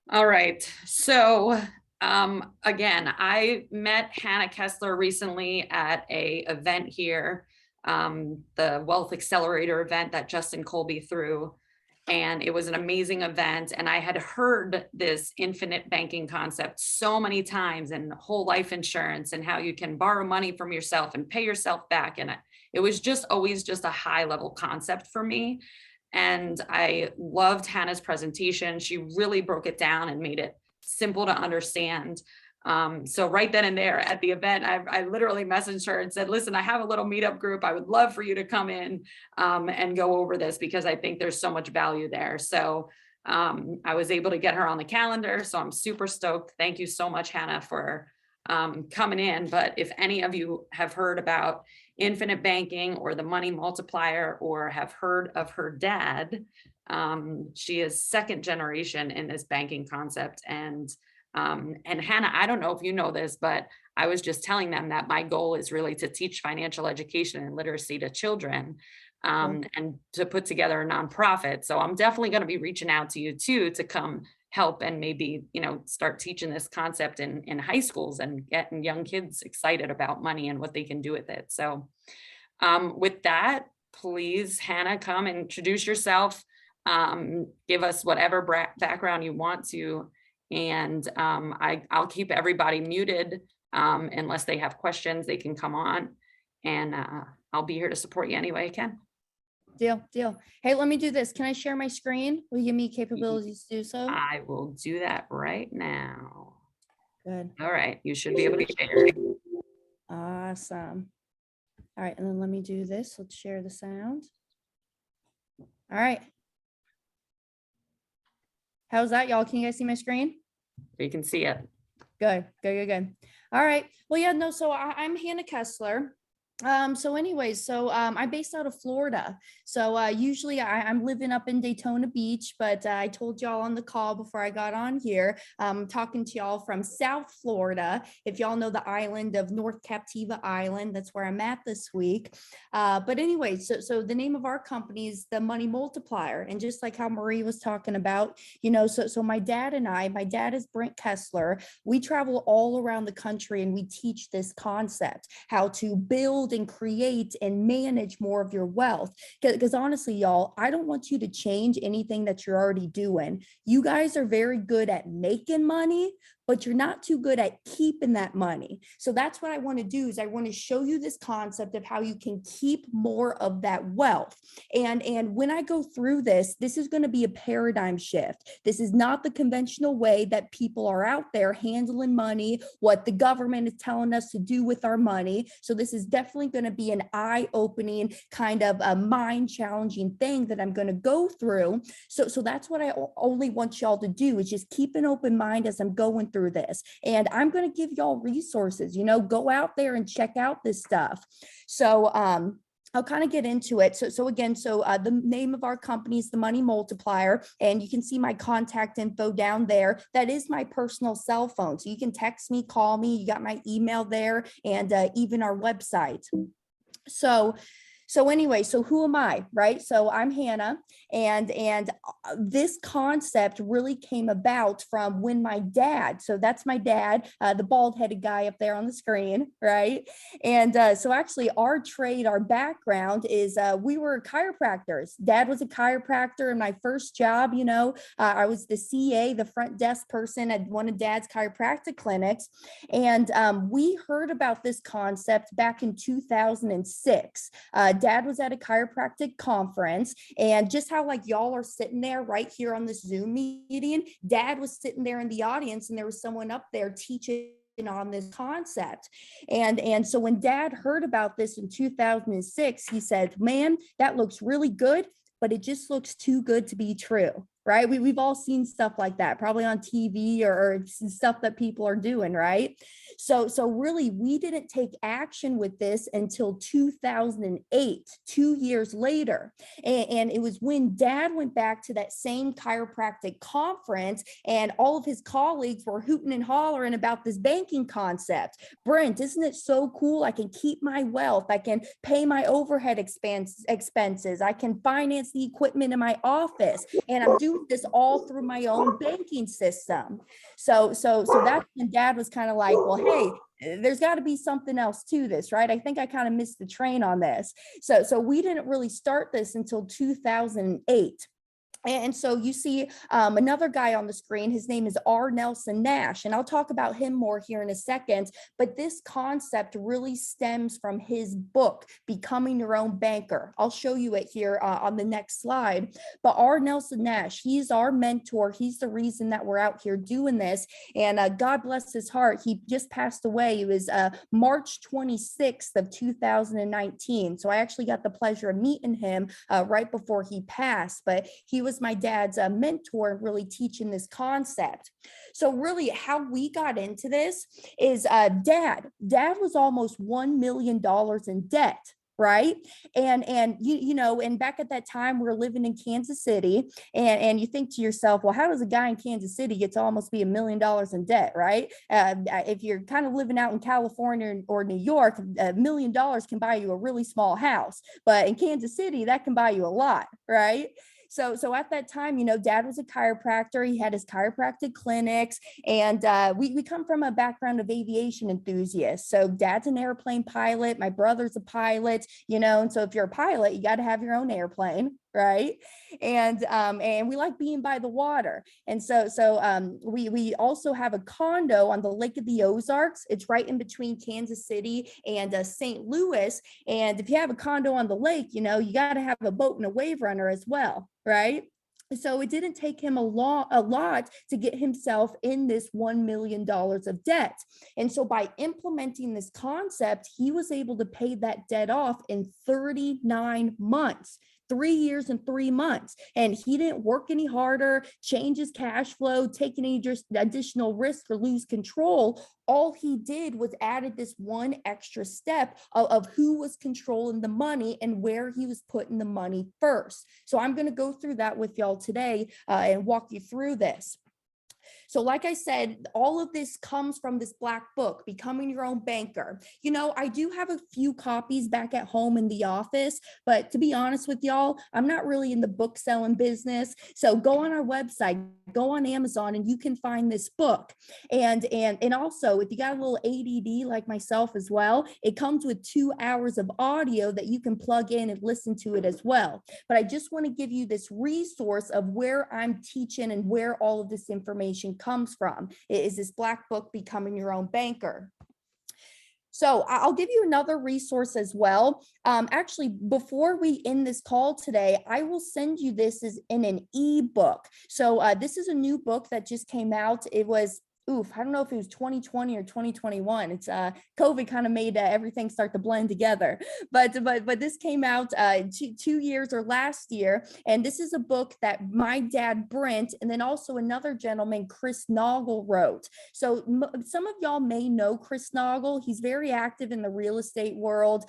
All right. So again, I met Hannah Kesler recently at a event here, the Wealth Accelerator event that Justin Colby threw. And it was an amazing event. And I had heard this infinite banking concept so many times, and whole life insurance, and how you can borrow money from yourself and pay yourself back. And it was just always just a high level concept for me. And I loved Hannah's presentation. She really broke it down and made it simple to understand. So right then and there at the event, I literally messaged her and said, listen, I have a little meetup group. I would love for you to come in and go over this, because I think there's so much value there. So I was able to get her on the calendar. So I'm super stoked. Thank you so much, Hannah, for coming in. But if any of you have heard about infinite banking or the Money Multiplier, or have heard of her dad, she is second generation in this banking concept. And Hannah, I don't know if you know this, but I was just telling them that my goal is really to teach financial education and literacy to children, and to put together a nonprofit. So I'm definitely going to be reaching out to you too, to come help and maybe, start teaching this concept in high schools and getting young kids excited about money and what they can do with it. So with that, please, Hannah, come and introduce yourself. Give us whatever background you want to. And I'll keep everybody muted unless they have questions. They can come on, and I'll be here to support you any way I can. Deal. Hey, let me do this. Can I share my screen? Will you give me capabilities to do so? I will do that right now. Good. All right. You should be able to share. Awesome. All right. And then let me do this. Let's share the sound. All right. How's that, y'all? Can you guys see my screen? You can see it. Good. All right. Well, yeah, no, so I'm Hannah Kesler. I'm based out of Florida. So usually I'm living up in Daytona Beach, but I told y'all on the call before I got on here, I'm talking to y'all from South Florida. If y'all know the island of North Captiva Island, that's where I'm at this week. But anyway, so the name of our company is the Money Multiplier. And just like how Marie was talking about, so my dad is Brent Kesler. We travel all around the country and we teach this concept, how to build and create and manage more of your wealth. Because honestly, y'all, I don't want you to change anything that you're already doing. You guys are very good at making money, but you're not too good at keeping that money. So that's what I want to do, is I want to show you this concept of how you can keep more of that wealth. And when I go through this is going to be a paradigm shift. This is not the conventional way that people are out there handling money, what the government is telling us to do with our money. So this is definitely going to be an eye-opening, kind of a mind-challenging thing that I'm going to go through. So that's what I only want y'all to do, is just keep an open mind as I'm going through this. And I'm going to give y'all resources, go out there and check out this stuff. So I'll kind of get into it. So again, the name of our company is the Money Multiplier, and you can see my contact info down there. That is my personal cell phone. So you can text me, call me, you got my email there, and even our website. So anyway, so who am I, right? So I'm Hannah, and this concept really came about from when my dad, so that's my dad, the bald-headed guy up there on the screen, right? And so actually our trade, our background is we were chiropractors. Dad was a chiropractor, and my first job, I was the CA, the front desk person at one of Dad's chiropractic clinics. And we heard about this concept back in 2006. Dad was at a chiropractic conference, and just how like y'all are sitting there right here on this Zoom meeting, Dad was sitting there in the audience, and there was someone up there teaching on this concept. And so when Dad heard about this in 2006, he said, man, that looks really good, but it just looks too good to be true. Right? We've all seen stuff like that, probably on TV or stuff that people are doing, right? So really, we didn't take action with this until 2008, 2 years later. And it was when Dad went back to that same chiropractic conference, and all of his colleagues were hooting and hollering about this banking concept. Brent, isn't it so cool? I can keep my wealth. I can pay my overhead expenses. I can finance the equipment in my office. And I'm doing this all through my own banking system. So that's when Dad was kind of like, well, hey, there's got to be something else to this, right? I think I kind of missed the train on this. So we didn't really start this until 2008. And so you see another guy on the screen. His name is R. Nelson Nash, and I'll talk about him more here in a second. But this concept really stems from his book, Becoming Your Own Banker. I'll show you it here on the next slide. But R. Nelson Nash, he's our mentor. He's the reason that we're out here doing this. And God bless his heart. He just passed away. It was March 26th of 2019. So I actually got the pleasure of meeting him right before he passed. But he was my dad's mentor, really teaching this concept. So really how we got into this is dad was almost $1 million in debt. Right. And you know, and back at that time, we were living in Kansas City, and you think to yourself, well, how does a guy in Kansas City get to almost be $1 million in debt? Right. If you're kind of living out in California or New York, $1 million can buy you a really small house. But in Kansas City, that can buy you a lot. Right. So at that time, you know, Dad was a chiropractor. He had his chiropractic clinics, and we come from a background of aviation enthusiasts. So Dad's an airplane pilot. My brother's a pilot, you know, and so if you're a pilot, you got to have your own airplane. Right. And we like being by the water. And so we also have a condo on the Lake of the Ozarks. It's right in between Kansas City and St. Louis. And if you have a condo on the lake, you know, you got to have a boat and a wave runner as well. Right. So it didn't take him a lot to get himself in this $1 million of debt. And so by implementing this concept, he was able to pay that debt off in 39 months. 3 years and 3 months. And he didn't work any harder, change his cash flow, take any additional risk or lose control. All he did was added this one extra step of who was controlling the money and where he was putting the money first. So I'm going to go through that with y'all today and walk you through this. So like I said, all of this comes from this black book, Becoming Your Own Banker. You know, I do have a few copies back at home in the office, but to be honest with y'all, I'm not really in the book selling business. So go on our website, go on Amazon, and you can find this book. And also, if you got a little ADD like myself as well, it comes with 2 hours of audio that you can plug in and listen to it as well. But I just want to give you this resource of where I'm teaching and where all of this information comes from. It is this black book, Becoming Your Own Banker. So I'll give you another resource as well. Actually, before we end this call today, I will send you this as in an ebook. So this is a new book that just came out. It was I don't know if it was 2020 or 2021. It's COVID kind of made everything start to blend together. But this came out 2 years or last year. And this is a book that my dad, Brent, and then also another gentleman, Chris Noggle, wrote. So some of y'all may know Chris Noggle. He's very active in the real estate world.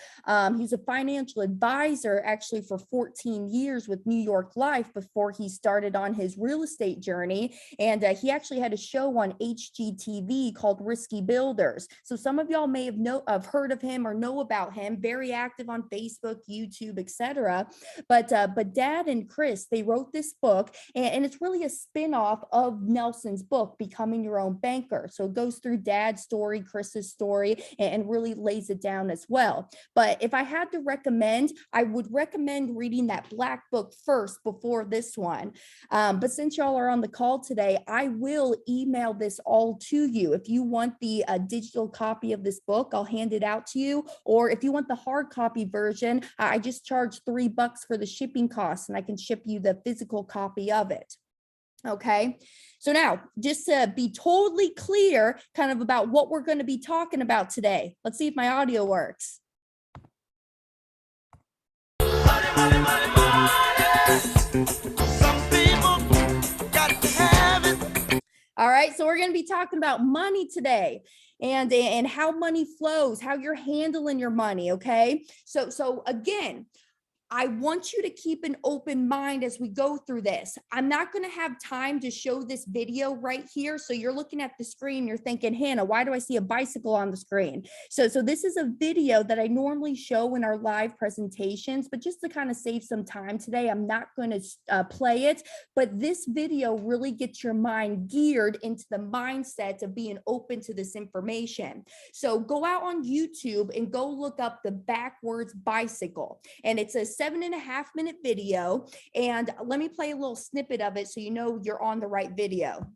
He's a financial advisor actually for 14 years with New York Life before he started on his real estate journey. And he actually had a show on HGTV called Risky Builders. So some of y'all may have heard of him or know about him. Very active on Facebook, YouTube, etc. But Dad and Chris, they wrote this book, and it's really a spin-off of Nelson's book, Becoming Your Own Banker. So it goes through Dad's story, Chris's story, and really lays it down as well. But if I had to recommend, I would recommend reading that black book first before this one. But since y'all are on the call today, I will email this all to you. If you want the digital copy of this book, I'll hand it out to you. Or if you want the hard copy version, I just charge $3 for the shipping costs, and I can ship you the physical copy of it. Okay, so now just to be totally clear kind of about what we're going to be talking about today. Let's see if my audio works. Money, money, money, money. Some people got to have it. All right, so we're going to be talking about money today. and how money flows, how you're handling your money. Okay. So again, I want you to keep an open mind as we go through this. I'm not going to have time to show this video right here. So you're looking at the screen, you're thinking, Hannah, why do I see a bicycle on the screen? So this is a video that I normally show in our live presentations, but just to kind of save some time today, I'm not going to play it. But this video really gets your mind geared into the mindset of being open to this information. So go out on YouTube and go look up the backwards bicycle. And it's a 7.5-minute video. And let me play a little snippet of it so you know you're on the right video.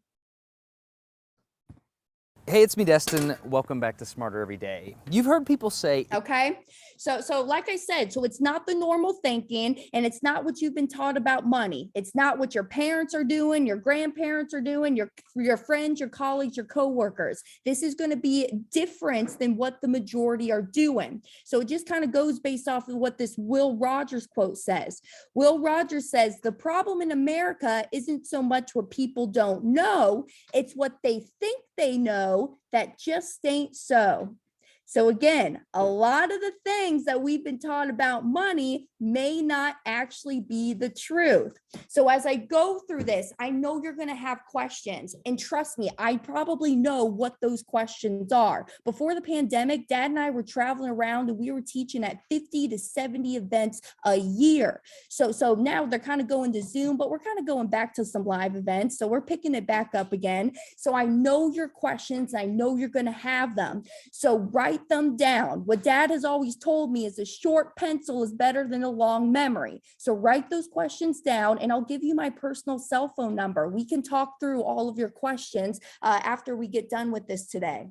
Hey, it's me, Destin. Welcome back to Smarter Every Day. You've heard people say, okay, so like I said, so it's not the normal thinking, and it's not what you've been taught about money. It's not what your parents are doing, your grandparents are doing, your friends, your colleagues, your coworkers. This is going to be different than what the majority are doing. So it just kind of goes based off of what this Will Rogers quote says. Will Rogers says, the problem in America isn't so much what people don't know, it's what they think they know that just ain't so. So again, a lot of the things that we've been taught about money may not actually be the truth. So as I go through this, I know you're going to have questions, and trust me, I probably know what those questions are. Before the pandemic, Dad and I were traveling around and we were teaching at 50 to 70 events a year. So now they're kind of going to Zoom, but we're kind of going back to some live events. So we're picking it back up again. So I know your questions. I know you're going to have them. So write them down. What Dad has always told me is a short pencil is better than a long memory. So write those questions down, and I'll give you my personal cell phone number. We can talk through all of your questions after we get done with this today.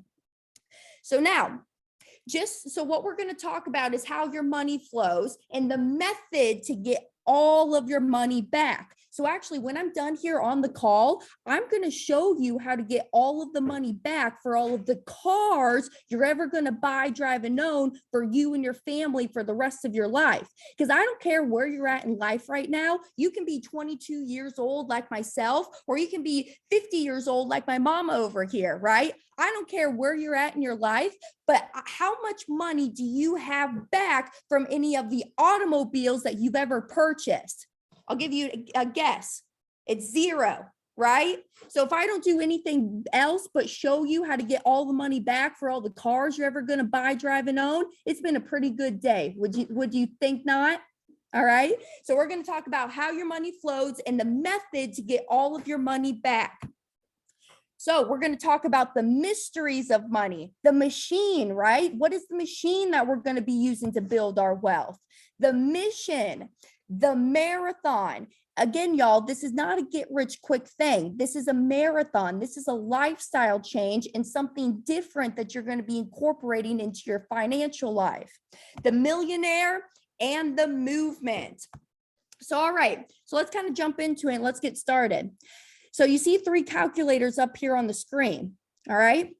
So now, so what we're going to talk about is how your money flows and the method to get all of your money back. So actually, when I'm done here on the call, I'm going to show you how to get all of the money back for all of the cars you're ever going to buy, drive, and own for you and your family for the rest of your life. Because I don't care where you're at in life right now. You can be 22 years old like myself, or you can be 50 years old like my mama over here, right? I don't care where you're at in your life, but how much money do you have back from any of the automobiles that you've ever purchased? I'll give you a guess. It's zero, right? So if I don't do anything else but show you how to get all the money back for all the cars you're ever going to buy, drive, and own, it's been a pretty good day. Would you think not? All right. So we're going to talk about how your money flows and the method to get all of your money back. So we're going to talk about the mysteries of money, the machine, right? What is the machine that we're going to be using to build our wealth? The mission, the marathon. Again, y'all, this is not a get rich quick thing. This is a marathon. This is a lifestyle change and something different that you're going to be incorporating into your financial life. The millionaire and the movement. So, all right, so let's kind of jump into it and let's get started. So you see 3 calculators up here on the screen, all right?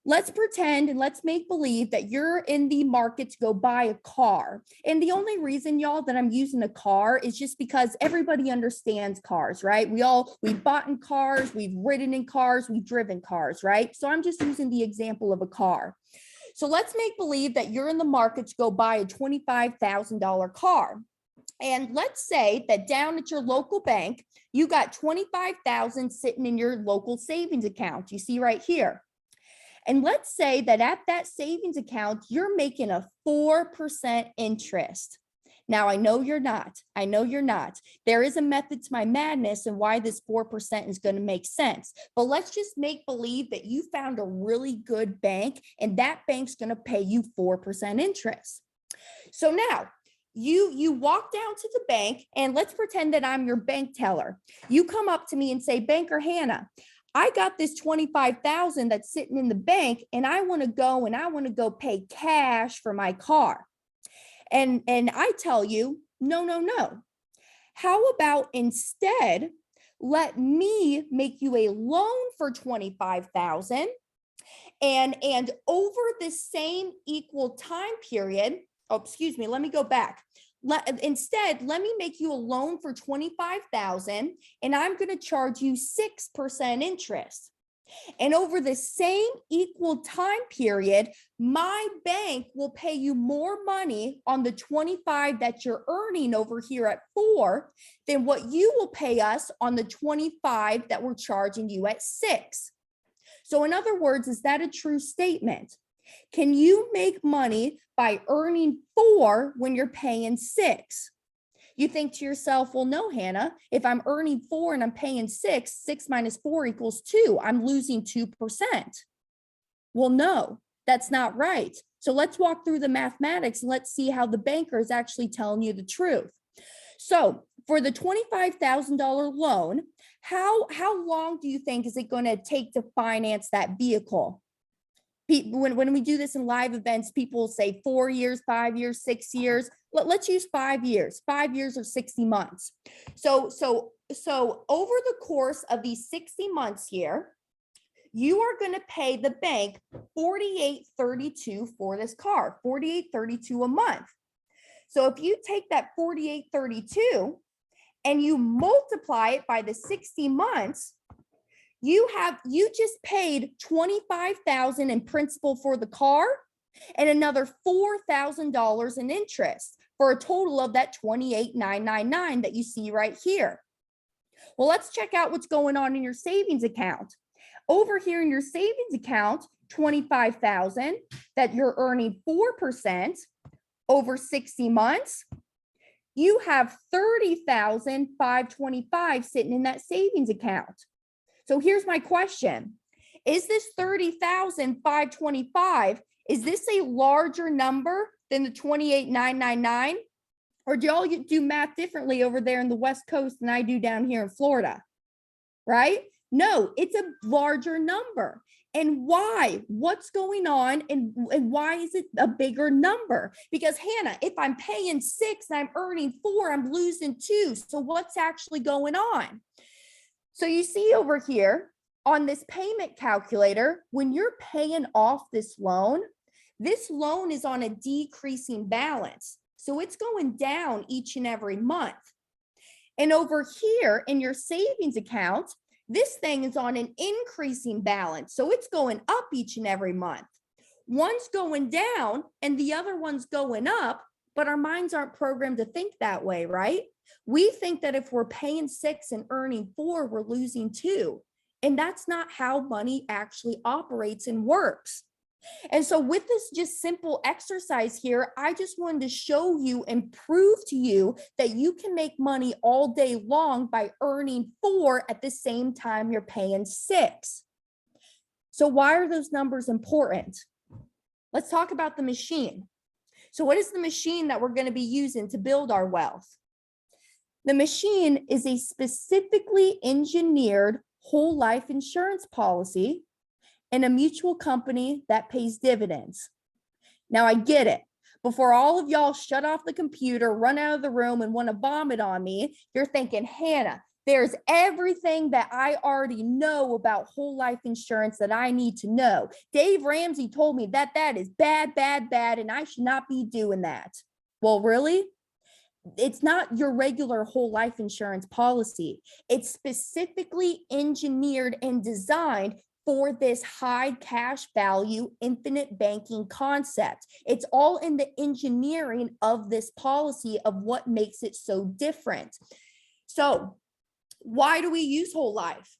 Let's pretend and let's make believe that you're in the market to go buy a car. And the only reason, y'all, that I'm using a car is just because everybody understands cars, right? We've bought in cars, we've ridden in cars, we've driven cars, right? So I'm just using the example of a car. So let's make believe that you're in the market to go buy a $25,000 car. And let's say that down at your local bank, you got $25,000 sitting in your local savings account. You see right here. And let's say that at that savings account, you're making a 4% interest. Now, I know you're not. I know you're not. There is a method to my madness and why this 4% is going to make sense. But let's just make believe that you found a really good bank and that bank's going to pay you 4% interest. So now, you walk down to the bank, and let's pretend that I'm your bank teller. You come up to me and say, Banker Hannah, I got this $25,000 that's sitting in the bank, and I want to go pay cash for my car. And I tell you, no. How about instead, let me make you a loan for $25,000, and over the same equal time period. Oh, excuse me, let me go back. Instead, let me make you a loan for $25,000 and I'm going to charge you 6% interest. And over the same equal time period, my bank will pay you more money on the 25 that you're earning over here at 4 than what you will pay us on the 25 that we're charging you at 6. So in other words, is that a true statement? Can you make money by earning 4 when you're paying 6? You think to yourself, well, no, Hannah, if I'm earning 4 and I'm paying 6, 6 minus 4 equals 2. I'm losing 2%. Well, no, that's not right. So let's walk through the mathematics and let's see how the banker is actually telling you the truth. So for the $25,000 loan, how long do you think is it going to take to finance that vehicle? When we do this in live events, people say 4 years, 5 years, 6 years. Let's use 5 years. 5 years or 60 months. So over the course of these 60 months here, you are going to pay the bank $48.32 for this car, $48.32 a month. So if you take that $48.32 and you multiply it by the 60 months, you just paid $25,000 in principal for the car and another $4,000 in interest for a total of that $28,999 that you see right here. Well, let's check out what's going on in your savings account. Over here in your savings account, $25,000 that you're earning 4% over 60 months. You have $30,525 sitting in that savings account. So here's my question. Is this $30,525, is this a larger number than the $28,999? Or do y'all do math differently over there in the West Coast than I do down here in Florida? Right? No, it's a larger number. And why? What's going on? And why is it a bigger number? Because Hannah, if I'm paying 6 and I'm earning 4, I'm losing 2. So what's actually going on? So you see over here on this payment calculator, when you're paying off this loan is on a decreasing balance. So it's going down each and every month. And over here in your savings account, this thing is on an increasing balance. So it's going up each and every month. One's going down and the other one's going up, but our minds aren't programmed to think that way, right? We think that if we're paying 6 and earning 4, we're losing 2. And that's not how money actually operates and works. And so with this just simple exercise here, I just wanted to show you and prove to you that you can make money all day long by earning 4 at the same time you're paying 6. So why are those numbers important? Let's talk about the machine. So what is the machine that we're going to be using to build our wealth? The machine is a specifically engineered whole life insurance policy and a mutual company that pays dividends. Now I get it. Before all of y'all shut off the computer, run out of the room and want to vomit on me, you're thinking, Hannah, there's everything that I already know about whole life insurance that I need to know. Dave Ramsey told me that is bad, bad, bad, and I should not be doing that. Well, really? It's not your regular whole life insurance policy. It's specifically engineered and designed for this high cash value, infinite banking concept. It's all in the engineering of this policy of what makes it so different. So why do we use whole life?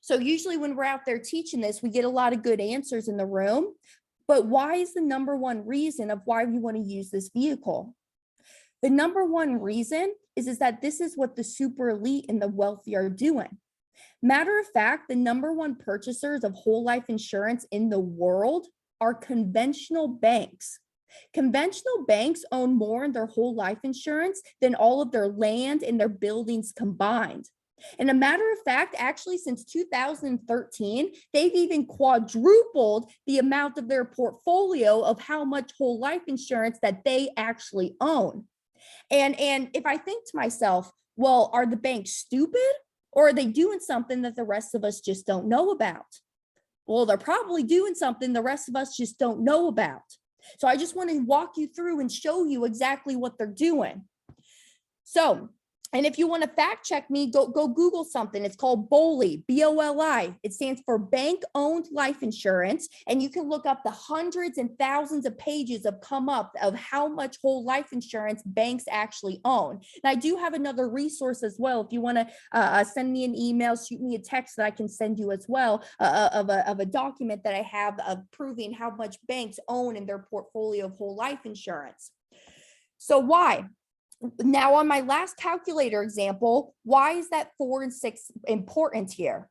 So usually when we're out there teaching this, we get a lot of good answers in the room, but why is the number one reason of why we want to use this vehicle? The number one reason is that this is what the super elite and the wealthy are doing. Matter of fact, the number one purchasers of whole life insurance in the world are conventional banks. Conventional banks own more in their whole life insurance than all of their land and their buildings combined. And a matter of fact, actually, since 2013, they've even quadrupled the amount of their portfolio of how much whole life insurance that they actually own. And if I think to myself, well, are the banks stupid or are they doing something that the rest of us just don't know about? Well, they're probably doing something the rest of us just don't know about. So I just want to walk you through and show you exactly what they're doing. So And if you want to fact check me, go Google something. It's called BOLI, B-O-L-I. It stands for bank-owned life insurance. And you can look up the hundreds and thousands of pages of come up of how much whole life insurance banks actually own. And I do have another resource as well. If you want to send me an email, shoot me a text that I can send you as well of a document that I have of proving how much banks own in their portfolio of whole life insurance. So why? Now, on my last calculator example, why is that 4 and 6 important here?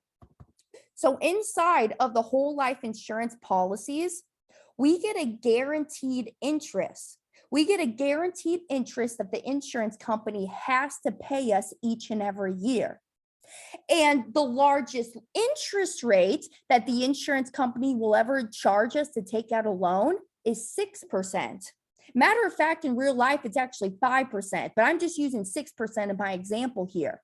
So inside of the whole life insurance policies, we get a guaranteed interest. We get a guaranteed interest that the insurance company has to pay us each and every year. And the largest interest rate that the insurance company will ever charge us to take out a loan is 6%. Matter of fact, in real life, it's actually 5%, but I'm just using 6% in my example here.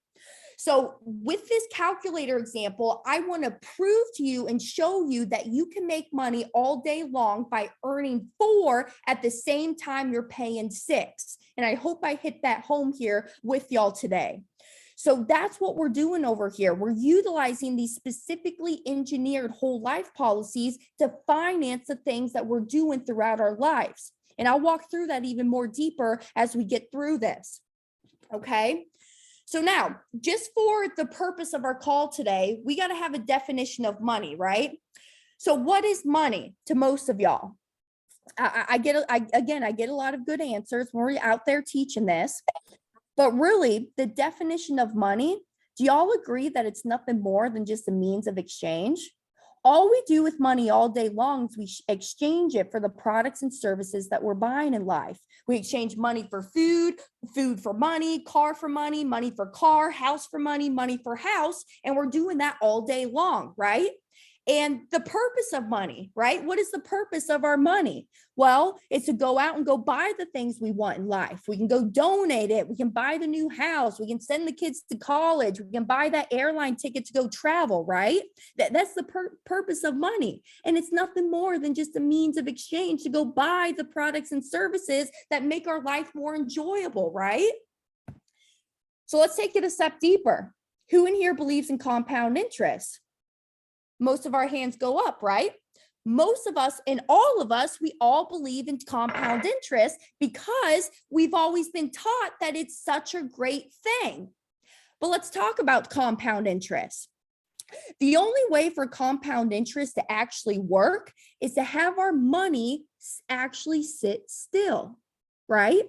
So with this calculator example, I want to prove to you and show you that you can make money all day long by earning 4 at the same time you're paying 6. And I hope I hit that home here with y'all today. So that's what we're doing over here. We're utilizing these specifically engineered whole life policies to finance the things that we're doing throughout our lives. And I'll walk through that even more deeper as we get through this. Okay. So now, just for the purpose of our call today, we got to have a definition of money, right? So what is money to most of y'all? I get a lot of good answers when we're out there teaching this, but really the definition of money, do y'all agree that it's nothing more than just a means of exchange? All we do with money all day long is we exchange it for the products and services that we're buying in life. We exchange money for food, food for money, car for money, money for car, house for money, money for house. And we're doing that all day long, right? And the purpose of money, right? What is the purpose of our money? Well, it's to go out and go buy the things we want in life. We can go donate it. We can buy the new house. We can send the kids to college. We can buy that airline ticket to go travel, right? That's the purpose of money. And it's nothing more than just a means of exchange to go buy the products and services that make our life more enjoyable, right? So let's take it a step deeper. Who in here believes in compound interest? Most of our hands go up, right? Most of us and all of us, we all believe in compound interest because we've always been taught that it's such a great thing. But let's talk about compound interest. The only way for compound interest to actually work is to have our money actually sit still, right?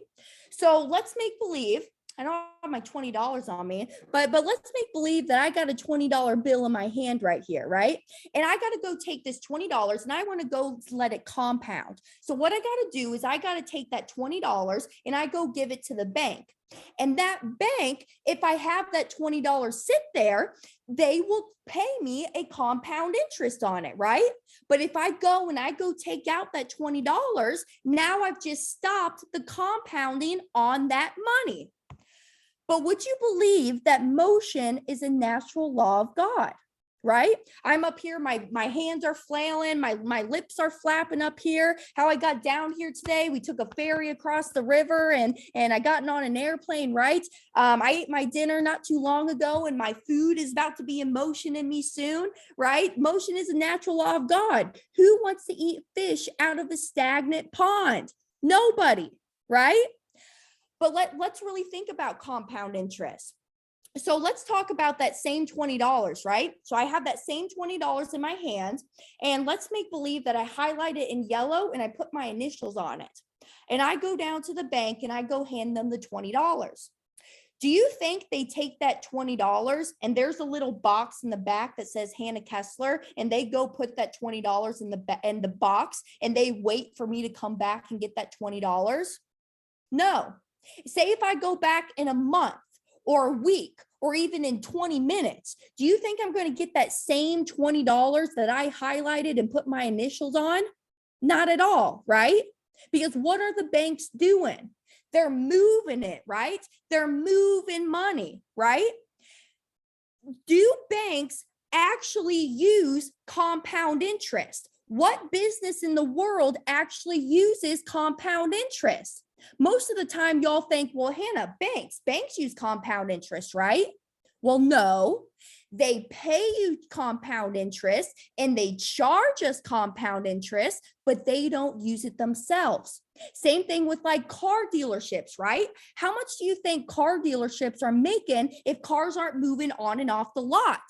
So let's make believe, I don't have my $20 on me, but let's make believe that I got a $20 bill in my hand right here, right? And I got to go take this $20 and I want to go let it compound. So what I got to do is I got to take that $20 and I go give it to the bank. And that bank, if I have that $20 sit there, they will pay me a compound interest on it, right? But if I go and I go take out that $20, now I've just stopped the compounding on that money. But would you believe that motion is a natural law of God, right? I'm up here, my hands are flailing, my lips are flapping up here. How I got down here today, we took a ferry across the river and I got on an airplane, right? I ate my dinner not too long ago and my food is about to be in motion in me soon, right? Motion is a natural law of God. Who wants to eat fish out of a stagnant pond? Nobody, right? But let's really think about compound interest. So let's talk about that same $20, right? So I have that same $20 in my hand, and let's make believe that I highlight it in yellow and I put my initials on it. And I go down to the bank and I go hand them the $20. Do you think they take that $20 and there's a little box in the back that says Hannah Kesler, and they go put that $20 in the box and they wait for me to come back and get that $20? No. Say if I go back in a month or a week or even in 20 minutes, do you think I'm going to get that same $20 that I highlighted and put my initials on? Not at all, right? Because what are the banks doing? They're moving it, right? They're moving money, right? Do banks actually use compound interest? What business in the world actually uses compound interest? Most of the time y'all think, well, Hannah, banks use compound interest, right? Well, no, they pay you compound interest and they charge us compound interest, but they don't use it themselves. Same thing with like car dealerships, right? How much do you think car dealerships are making if cars aren't moving on and off the lot?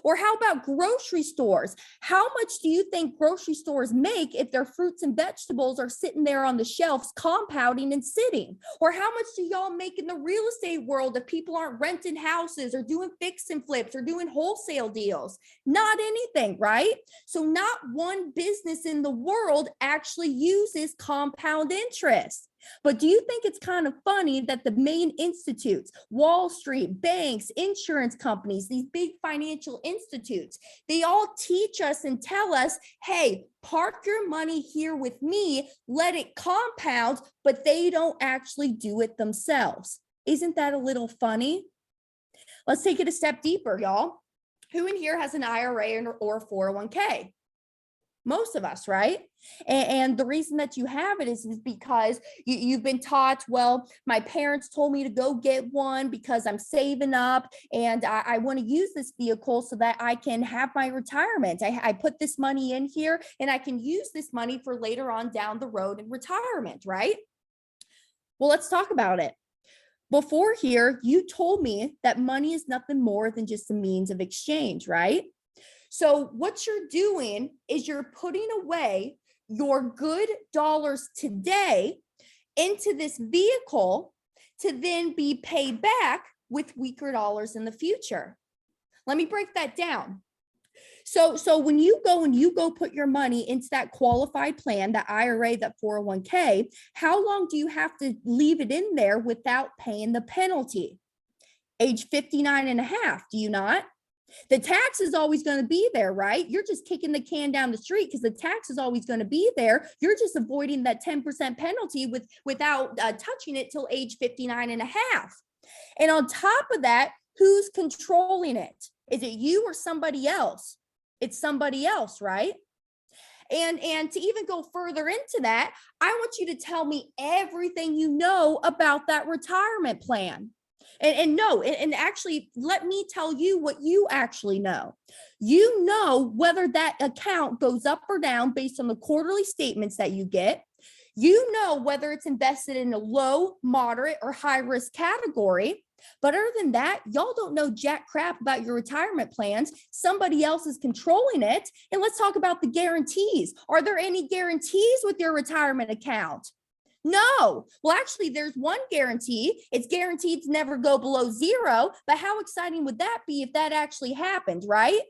Or how about grocery stores? How much do you think grocery stores make if their fruits and vegetables are sitting there on the shelves compounding and sitting? Or how much do y'all make in the real estate world if people aren't renting houses or doing fix and flips or doing wholesale deals? Not anything, right? So not one business in the world actually uses compound interest. But do you think it's kind of funny that the main institutes, Wall Street, banks, insurance companies, these big financial institutes, they all teach us and tell us, hey, park your money here with me, let it compound, but they don't actually do it themselves. Isn't that a little funny? Let's take it a step deeper, y'all. Who in here has an IRA or 401k? Most of us, right? And the reason that you have it is because you've been taught, well, my parents told me to go get one because I'm saving up and I want to use this vehicle so that I can have my retirement. I put this money in here and I can use this money for later on down the road in retirement, right? Well, let's talk about it. Before here, you told me that money is nothing more than just a means of exchange, right? So what you're doing is you're putting away your good dollars today into this vehicle to then be paid back with weaker dollars in the future. Let me break that down. So when you go put your money into that qualified plan, that IRA, that 401k, how long do you have to leave it in there without paying the penalty? Age 59 and a half, do you not? The tax is always going to be there, right? You're just kicking the can down the street because the tax is always going to be there. You're just avoiding that 10% penalty without touching it till age 59 and a half. And on top of that, who's controlling it? Is it you or somebody else? It's somebody else, right? And to even go further into that, I want you to tell me everything you know about that retirement plan. And actually, let me tell you what you actually know. You know whether that account goes up or down based on the quarterly statements that you get. You know whether it's invested in a low, moderate, or high risk category. But other than that, y'all don't know jack crap about your retirement plans. Somebody else is controlling it. And let's talk about the guarantees. Are there any guarantees with your retirement account? No. Well, actually, there's one guarantee. It's guaranteed to never go below zero. But how exciting would that be if that actually happened, right?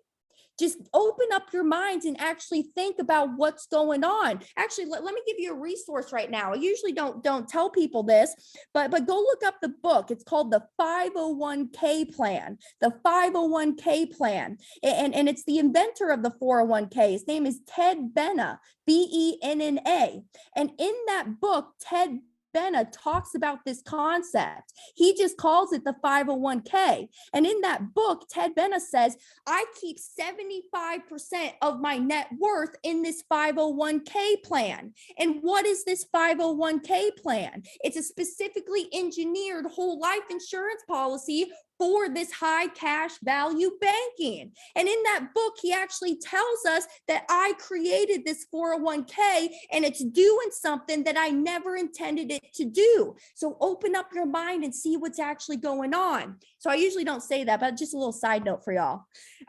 Just open up your minds and actually think about what's going on. Actually, let me give you a resource right now. I usually don't tell people this, but go look up the book. It's called the 501k plan. The 501k plan. And it's the inventor of the 401k. His name is Ted Benna, Benna. And in that book, Ted Benna talks about this concept. He just calls it the 501k. And in that book, Ted Benna says, I keep 75% of my net worth in this 501k plan. And what is this 501k plan? It's a specifically engineered whole life insurance policy for this high cash value banking. And in that book, he actually tells us that I created this 401k and it's doing something that I never intended it to do. So open up your mind and see what's actually going on. So I usually don't say that, but just a little side note for y'all.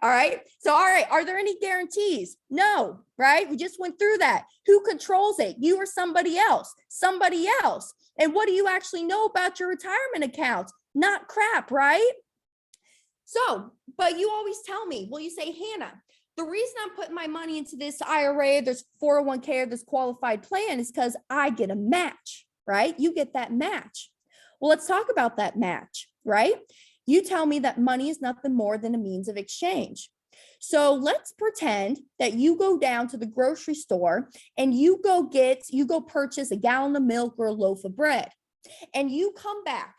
All right. So, all right. Are there any guarantees? No, right? We just went through that. Who controls it? You or somebody else? Somebody else. And what do you actually know about your retirement accounts? Not crap, right? So, but you always tell me, well, you say, Hannah, the reason I'm putting my money into this IRA, this 401k, or this qualified plan is because I get a match, right? You get that match. Well, let's talk about that match, right? You tell me that money is nothing more than a means of exchange. So let's pretend that you go down to the grocery store and you go purchase a gallon of milk or a loaf of bread. And you come back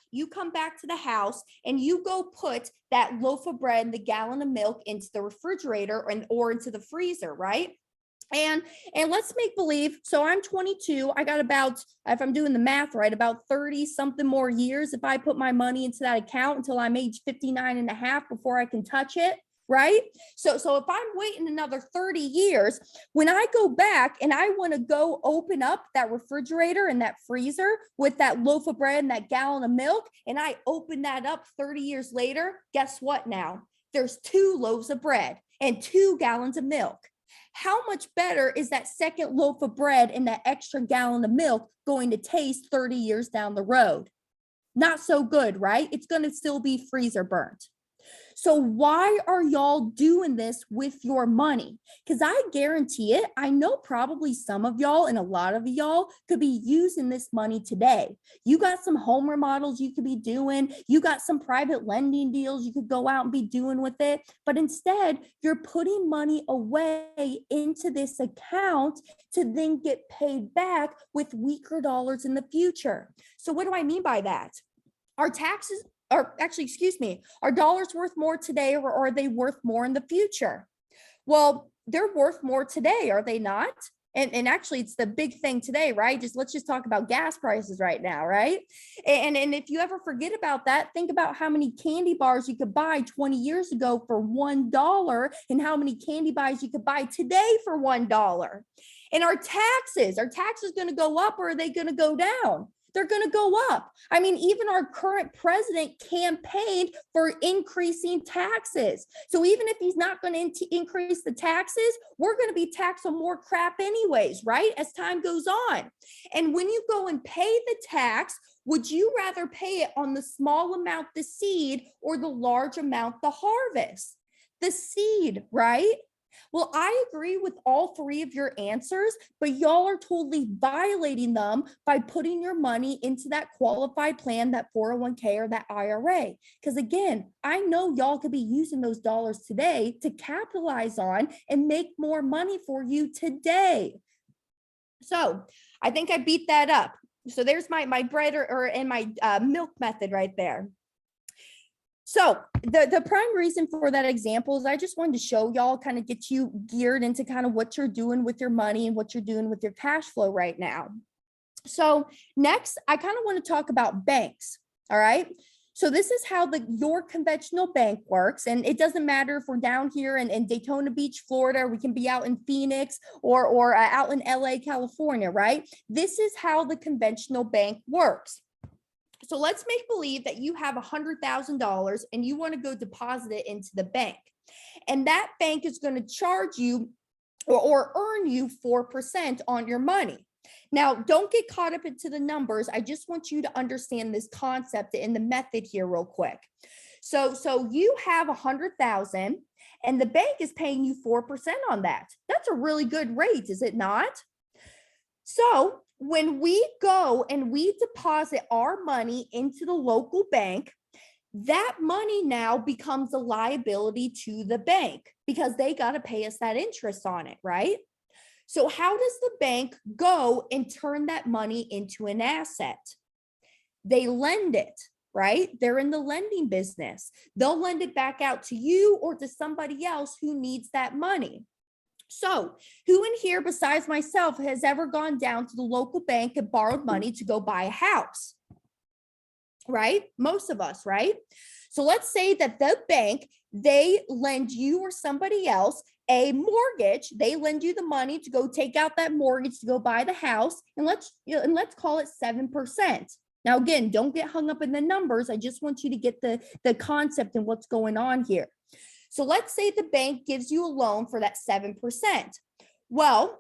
to the house and you go put that loaf of bread and the gallon of milk into the refrigerator or into the freezer, right? And let's make believe, so I'm 22, I got about, if I'm doing the math right, about 30 something more years if I put my money into that account until I'm age 59 and a half before I can touch it, right? So if I'm waiting another 30 years, when I go back and I want to go open up that refrigerator and that freezer with that loaf of bread and that gallon of milk, and I open that up 30 years later, guess what now? There's 2 loaves of bread and 2 gallons of milk. How much better is that second loaf of bread and that extra gallon of milk going to taste 30 years down the road? Not so good, right? It's going to still be freezer burnt. So why are y'all doing this with your money? Because I guarantee it, I know probably some of y'all and a lot of y'all could be using this money today. You got some home remodels you could be doing. You got some private lending deals you could go out and be doing with it. But instead, you're putting money away into this account to then get paid back with weaker dollars in the future. So what do I mean by that? Our taxes, or actually, excuse me, are dollars worth more today, or are they worth more in the future? Well, they're worth more today, are they not? And actually, it's the big thing today, right? Let's just talk about gas prices right now, right? And if you ever forget about that, think about how many candy bars you could buy 20 years ago for $1 and how many candy bars you could buy today for $1. And our taxes going to go up, or are they going to go down? They're going to go up. I mean, even our current president campaigned for increasing taxes. So even if he's not going to increase the taxes, we're going to be taxed on more crap anyways, right? As time goes on. And when you go and pay the tax, would you rather pay it on the small amount, the seed, or the large amount, the harvest? The seed, right? Well, I agree with all 3 of your answers, but y'all are totally violating them by putting your money into that qualified plan, that 401k or that IRA. Because again, I know y'all could be using those dollars today to capitalize on and make more money for you today. So I think I beat that up. So there's my bread and my milk method right there. So the prime reason for that example is I just wanted to show y'all, kind of get you geared into kind of what you're doing with your money and what you're doing with your cash flow right now. So next, I kind of want to talk about banks. All right. So this is how your conventional bank works. And it doesn't matter if we're down here in Daytona Beach, Florida, we can be out in Phoenix or out in LA, California, right? This is how the conventional bank works. So let's make believe that you have $100,000 and you want to go deposit it into the bank. And that bank is going to charge you or earn you 4% on your money. Now, don't get caught up into the numbers. I just want you to understand this concept and the method here real quick. So you have 100,000 and the bank is paying you 4% on that. That's a really good rate, is it not? So when we go and we deposit our money into the local bank, that money now becomes a liability to the bank because they got to pay us that interest on it, right? So how does the bank go and turn that money into an asset? They lend it, right? They're in the lending business. They'll lend it back out to you or to somebody else who needs that money. So who in here besides myself has ever gone down to the local bank and borrowed money to go buy a house? Right? Most of us, right? So let's say that the bank, they lend you or somebody else a mortgage. They lend you the money to go take out that mortgage to go buy the house. And let's call it 7%. Now, again, don't get hung up in the numbers. I just want you to get the concept and what's going on here. So let's say the bank gives you a loan for that 7%. Well,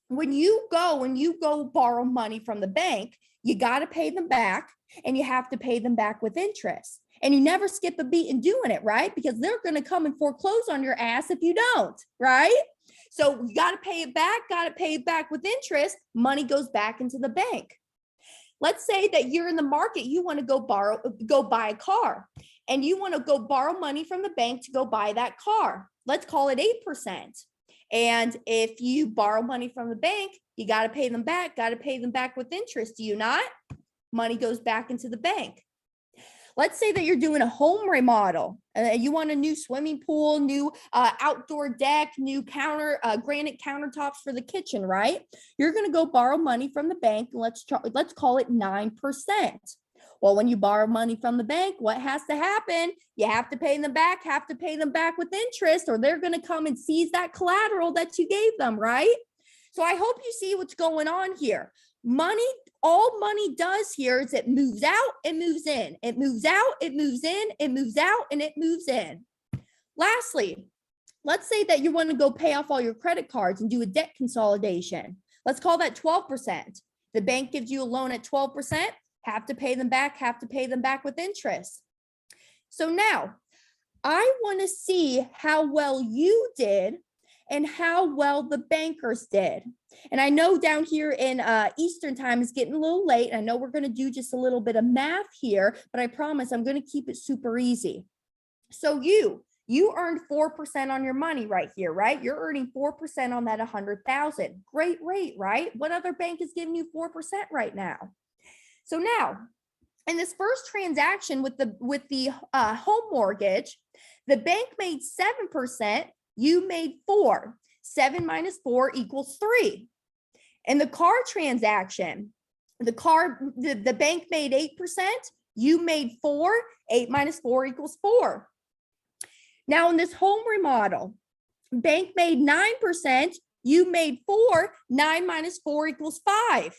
when you go borrow money from the bank, you got to pay them back and you have to pay them back with interest. And you never skip a beat in doing it, right? Because they're going to come and foreclose on your ass if you don't, right? So you got to pay it back with interest. Money goes back into the bank. Let's say that you're in the market, you want to go buy a car, and you want to go borrow money from the bank to go buy that car. Let's call it 8%. And if you borrow money from the bank, you got to pay them back with interest. Do you not? Money goes back into the bank. Let's say that you're doing a home remodel. You want a new swimming pool, new outdoor deck, new granite countertops for the kitchen, right? You're going to go borrow money from the bank. Let's call it 9%. Well, when you borrow money from the bank, what has to happen? You have to pay them back, with interest, or they're going to come and seize that collateral that you gave them, right? So I hope you see what's going on here. All money does here is it moves out, it moves in, it moves out, it moves in, it moves out, and it moves in. Lastly, let's say that you want to go pay off all your credit cards and do a debt consolidation. Let's call that 12%. The bank gives you a loan at 12%, have to pay them back with interest. So now I want to see how well you did and how well the bankers did. And I know down here in Eastern time is getting a little late. I know we're going to do just a little bit of math here, but I promise I'm going to keep it super easy. So you earned 4% on your money right here, right? You're earning 4% on that 100,000. Great rate, right? What other bank is giving you 4% right now? So now, in this first transaction with the home mortgage, the bank made 7%. You made 4. 7 minus 4 equals 3. In the car transaction, the bank made 8%. You made 4. 8 minus 4 equals 4. Now in this home remodel, bank made 9%. You made 4. 9 minus 4 equals 5.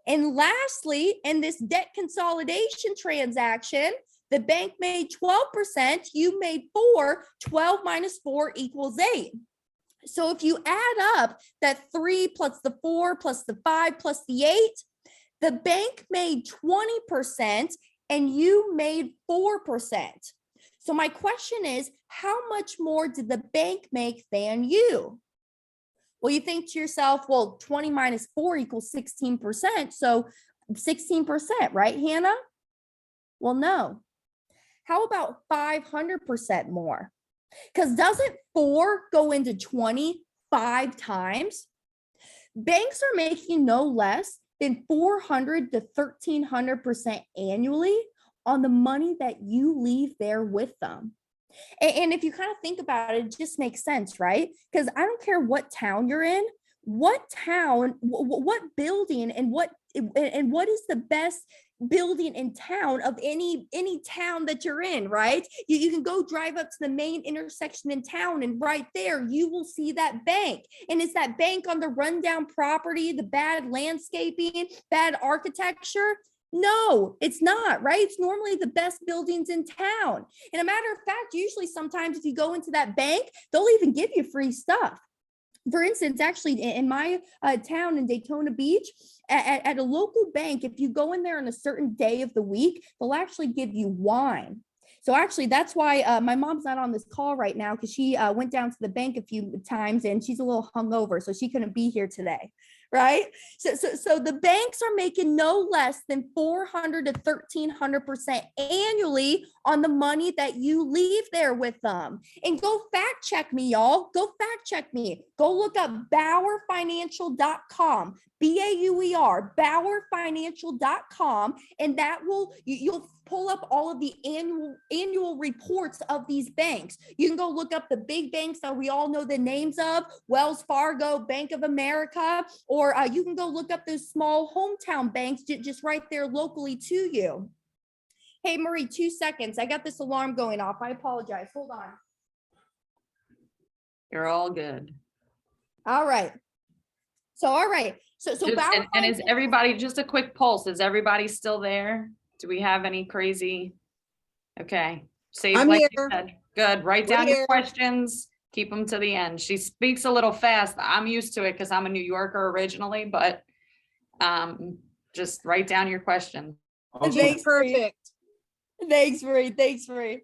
And lastly, in this debt consolidation transaction, the bank made 12%, you made 4, 12 minus 4 equals 8. So if you add up that 3 plus the 4 plus the 5 plus the 8, the bank made 20% and you made 4%. So my question is, how much more did the bank make than you? Well, you think to yourself, well, 20 minus 4 equals 16%. So 16%, right, Hannah? Well, no. How about 500% more? Because doesn't 4 go into 20 5 times? Banks are making no less than 400 to 1,300% annually on the money that you leave there with them. And if you kind of think about it, it just makes sense, right? Because I don't care what town you're in, what town, what building, and what is the best building in town of any town that you're in, right? You can go drive up to the main intersection in town, and right there you will see that bank. And is that bank on the rundown property, the bad landscaping, bad architecture? No, it's not, right? It's normally the best buildings in town. And a matter of fact, usually sometimes if you go into that bank, they'll even give you free stuff. For instance, actually in my town in Daytona Beach, at a local bank, if you go in there on a certain day of the week, they'll actually give you wine. So actually, that's why my mom's not on this call right now, because she went down to the bank a few times and she's a little hungover, so she couldn't be here today, right? So the banks are making no less than 400 to 1,300% annually on the money that you leave there with them. And go fact check me, y'all. Go fact check me. Go look up BauerFinancial.com. BAUER, BauerFinancial.com, and that will you'll pull up all of the annual reports of these banks. You can go look up the big banks that we all know the names of, Wells Fargo, Bank of America, or you can go look up those small hometown banks just right there locally to you. Hey, Marie, 2 seconds. I got this alarm going off. I apologize. Hold on. You're all good. All right. All right. So and is everybody, just a quick pulse, is everybody still there? Do we have any crazy? Okay. Save, I'm like here. you said. Good. Write down your questions. Keep them to the end. She speaks a little fast. I'm used to it because I'm a New Yorker originally, but just write down your question. Thanks, Perfect. Thanks, Marie.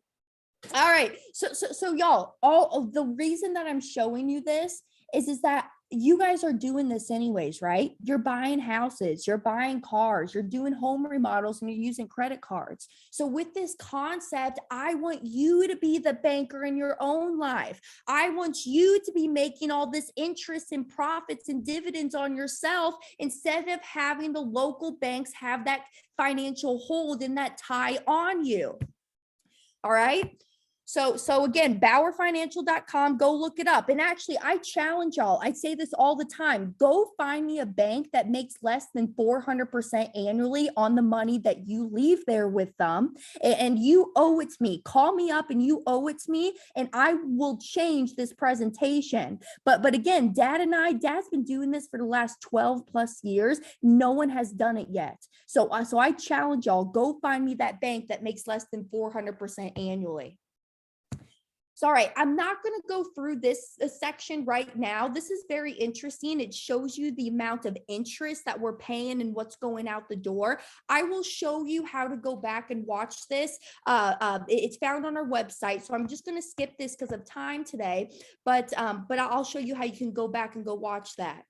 All right. So y'all, all of the reason that I'm showing you this is that you guys are doing this anyways, right? You're buying houses, you're buying cars, you're doing home remodels, and you're using credit cards. So with this concept, I want you to be the banker in your own life. I want you to be making all this interest and profits and dividends on yourself instead of having the local banks have that financial hold and that tie on you. All right. So again, BauerFinancial.com, go look it up. And actually, I challenge y'all. I say this all the time. Go find me a bank that makes less than 400% annually on the money that you leave there with them. And you owe it to me. Call me up and you owe it to me, and I will change this presentation. But again, Dad's been doing this for the last 12 plus years. No one has done it yet. So I challenge y'all, go find me that bank that makes less than 400% annually. So, all right, I'm not going to go through this section right now. This is very interesting. It shows you the amount of interest that we're paying and what's going out the door. I will show you how to go back and watch this. It's found on our website. So I'm just going to skip this because of time today, but I'll show you how you can go back and go watch that.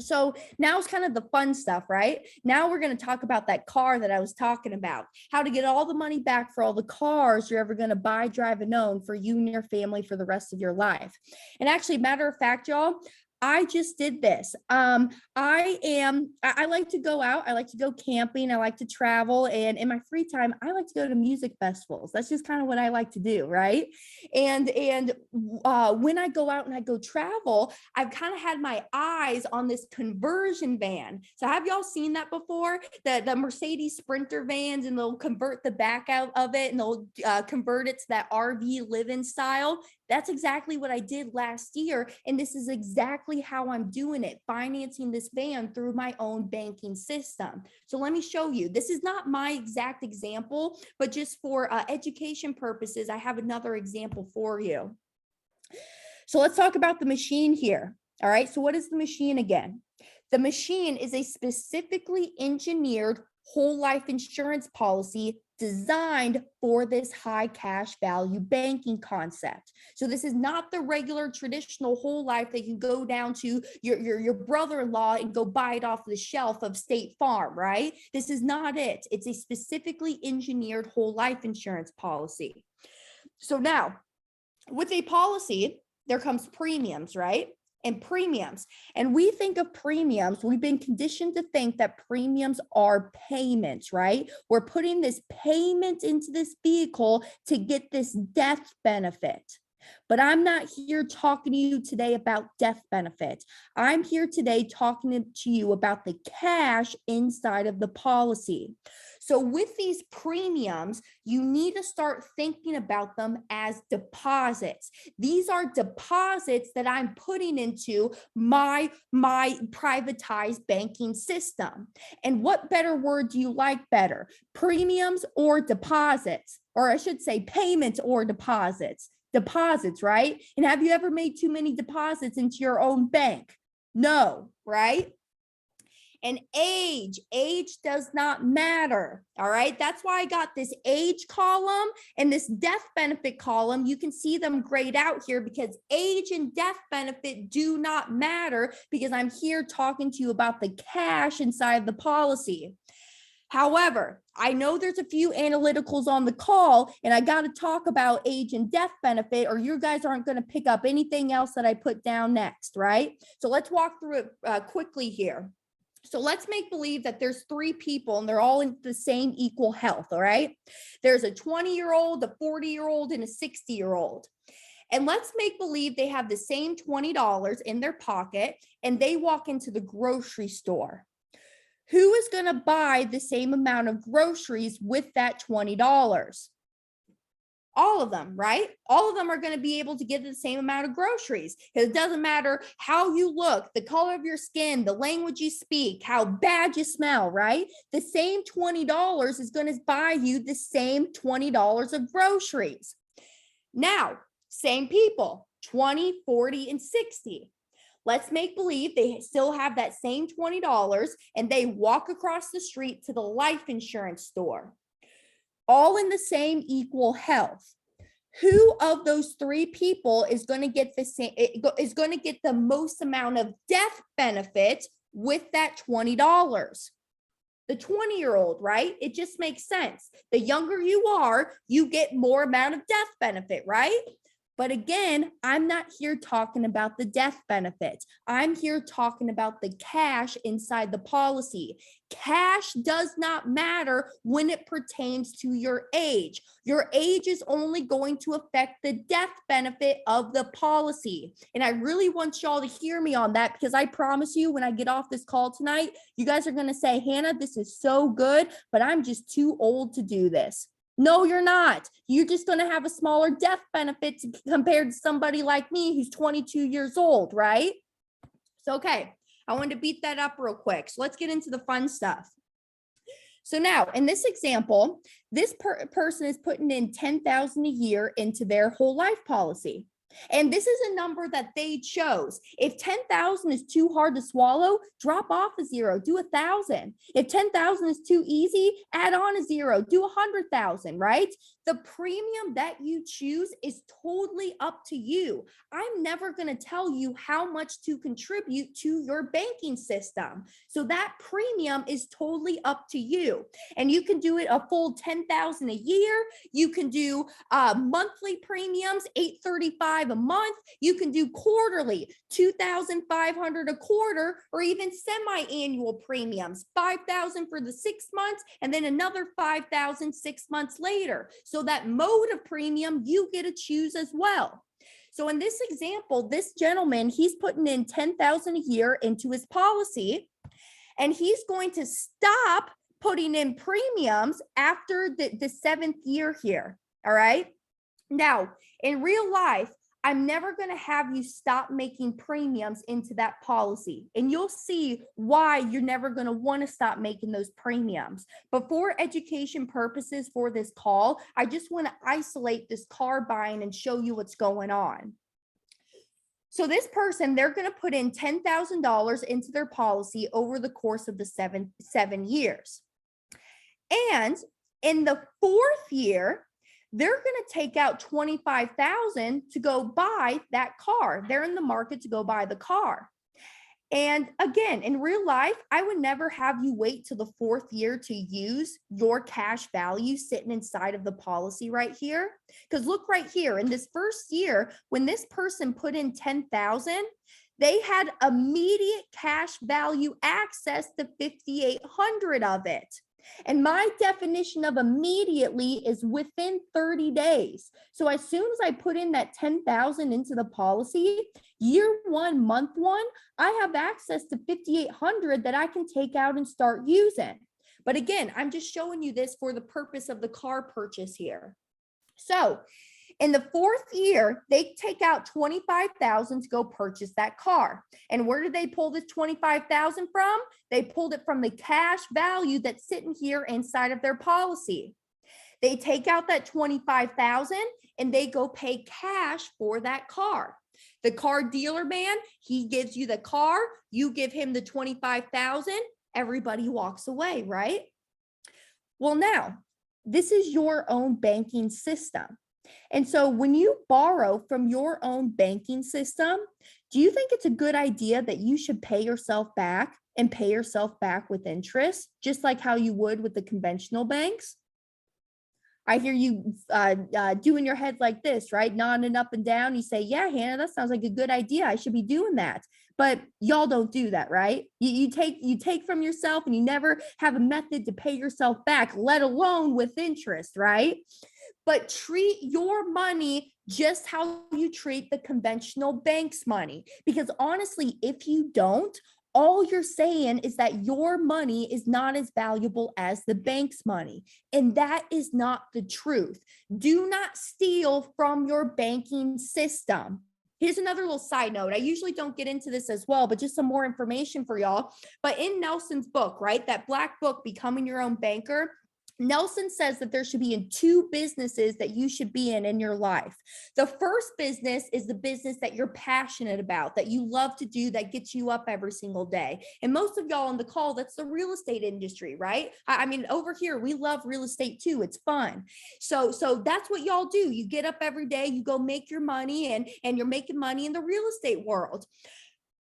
So now it's kind of the fun stuff, right? Now we're going to talk about that car that I was talking about, how to get all the money back for all the cars you're ever going to buy, drive, and own for you and your family for the rest of your life. And actually, matter of fact, y'all, I just did this. I like to go out. I like to go camping. I like to travel. And in my free time, I like to go to music festivals. That's just kind of what I like to do. Right. And when I go out and I go travel, I've kind of had my eyes on this conversion van. So have y'all seen that before? The Mercedes Sprinter vans, and they'll convert the back out of it and they'll convert it to that RV living style. That's exactly what I did last year. And this is exactly how I'm doing it, financing this van through my own banking system. So let me show you. This is not my exact example, but just for education purposes, I have another example for you. So let's talk about the machine here. All right. So what is the machine again? The machine is a specifically engineered whole life insurance policy designed for this high cash value banking concept. So this is not the regular traditional whole life that you go down to your brother-in-law and go buy it off the shelf of State Farm, right? This is not it. It's a specifically engineered whole life insurance policy. So now, with a policy, there comes premiums, right? And premiums. And we think of premiums, we've been conditioned to think that premiums are payments, right? We're putting this payment into this vehicle to get this death benefit. But I'm not here talking to you today about death benefit. I'm here today talking to you about the cash inside of the policy. So with these premiums, you need to start thinking about them as deposits. These are deposits that I'm putting into my privatized banking system. And what better word do you like better? Premiums or deposits? Or I should say payments or deposits. Deposits, right? And have you ever made too many deposits into your own bank? No, right? And age does not matter. All right. That's why I got this age column and this death benefit column. You can see them grayed out here because age and death benefit do not matter, because I'm here talking to you about the cash inside the policy. However, I know there's a few analyticals on the call, and I got to talk about age and death benefit, or you guys aren't going to pick up anything else that I put down next, right? So let's walk through it quickly here. So let's make believe that there's 3 people and they're all in the same equal health, all right? There's a 20-year-old, a 40-year-old, and a 60-year-old. And let's make believe they have the same $20 in their pocket and they walk into the grocery store. Who is going to buy the same amount of groceries with that $20? All of them, right? All of them are going to be able to get the same amount of groceries, because it doesn't matter how you look, the color of your skin, the language you speak, how bad you smell, right? The same $20 is going to buy you the same $20 of groceries. Now, same people, 20, 40, and 60. Let's make believe they still have that same $20 and they walk across the street to the life insurance store, all in the same equal health. Who of those 3 people is going to get the most amount of death benefit with that $20? The 20-year-old, right? It just makes sense. The younger you are, you get more amount of death benefit, right? But again, I'm not here talking about the death benefits. I'm here talking about the cash inside the policy. Cash does not matter when it pertains to your age. Your age is only going to affect the death benefit of the policy. And I really want y'all to hear me on that, because I promise you, when I get off this call tonight, you guys are going to say, Hannah, this is so good, but I'm just too old to do this. No, you're not. You're just going to have a smaller death benefit compared to somebody like me who's 22 years old, right? So, okay, I wanted to beat that up real quick. So let's get into the fun stuff. So now in this example, this person is putting in $10,000 a year into their whole life policy. And this is a number that they chose. If 10,000 is too hard to swallow, drop off a zero, do 1,000. If 10,000 is too easy, add on a zero, do 100,000, right? The premium that you choose is totally up to you. I'm never going to tell you how much to contribute to your banking system. So that premium is totally up to you. And you can do it a full 10,000 a year. You can do monthly premiums, $835 a month. You can do quarterly, $2,500 a quarter, or even semi-annual premiums, $5,000 for the 6 months, and then another $5,000 6 months later. So that mode of premium, you get to choose as well. So in this example, this gentleman, he's putting in $10,000 a year into his policy, and he's going to stop putting in premiums after the 7th year here. All right. Now, in real life, I'm never going to have you stop making premiums into that policy. And you'll see why you're never going to want to stop making those premiums. But for education purposes for this call, I just want to isolate this car buying and show you what's going on. So this person, they're going to put in $10,000 into their policy over the course of the seven years. And in the 4th year, they're going to take out $25,000 to go buy that car. They're in the market to go buy the car. And again, in real life, I would never have you wait till the 4th year to use your cash value sitting inside of the policy right here. Because look right here, in this 1st year, when this person put in $10,000, they had immediate cash value access to $5,800 of it. And my definition of immediately is within 30 days. So as soon as I put in that 10,000 into the policy, year 1, month 1, I have access to 5,800 that I can take out and start using. But again, I'm just showing you this for the purpose of the car purchase here. So in the 4th year, they take out $25,000 to go purchase that car. And where did they pull this $25,000 from? They pulled it from the cash value that's sitting here inside of their policy. They take out that $25,000 and they go pay cash for that car. The car dealer man, he gives you the car, you give him the $25,000, everybody walks away, right? Well, now, this is your own banking system. And so when you borrow from your own banking system, do you think it's a good idea that you should pay yourself back and pay yourself back with interest, just like how you would with the conventional banks? I hear you doing your head like this, right? Nodding up and down. You say, yeah, Hannah, that sounds like a good idea. I should be doing that. But y'all don't do that, right? You take from yourself and you never have a method to pay yourself back, let alone with interest, right? But treat your money just how you treat the conventional bank's money. Because honestly, if you don't, all you're saying is that your money is not as valuable as the bank's money. And that is not the truth. Do not steal from your banking system. Here's another little side note. I usually don't get into this as well, but just some more information for y'all. But in Nelson's book, right, that black book, Becoming Your Own Banker, Nelson says that there should be 2 businesses that you should be in your life. The first business is the business that you're passionate about, that you love to do, that gets you up every single day. And most of y'all on the call, that's the real estate industry, right? I mean, over here, we love real estate too. It's fun. So that's what y'all do. You get up every day, you go make your money, and you're making money in the real estate world.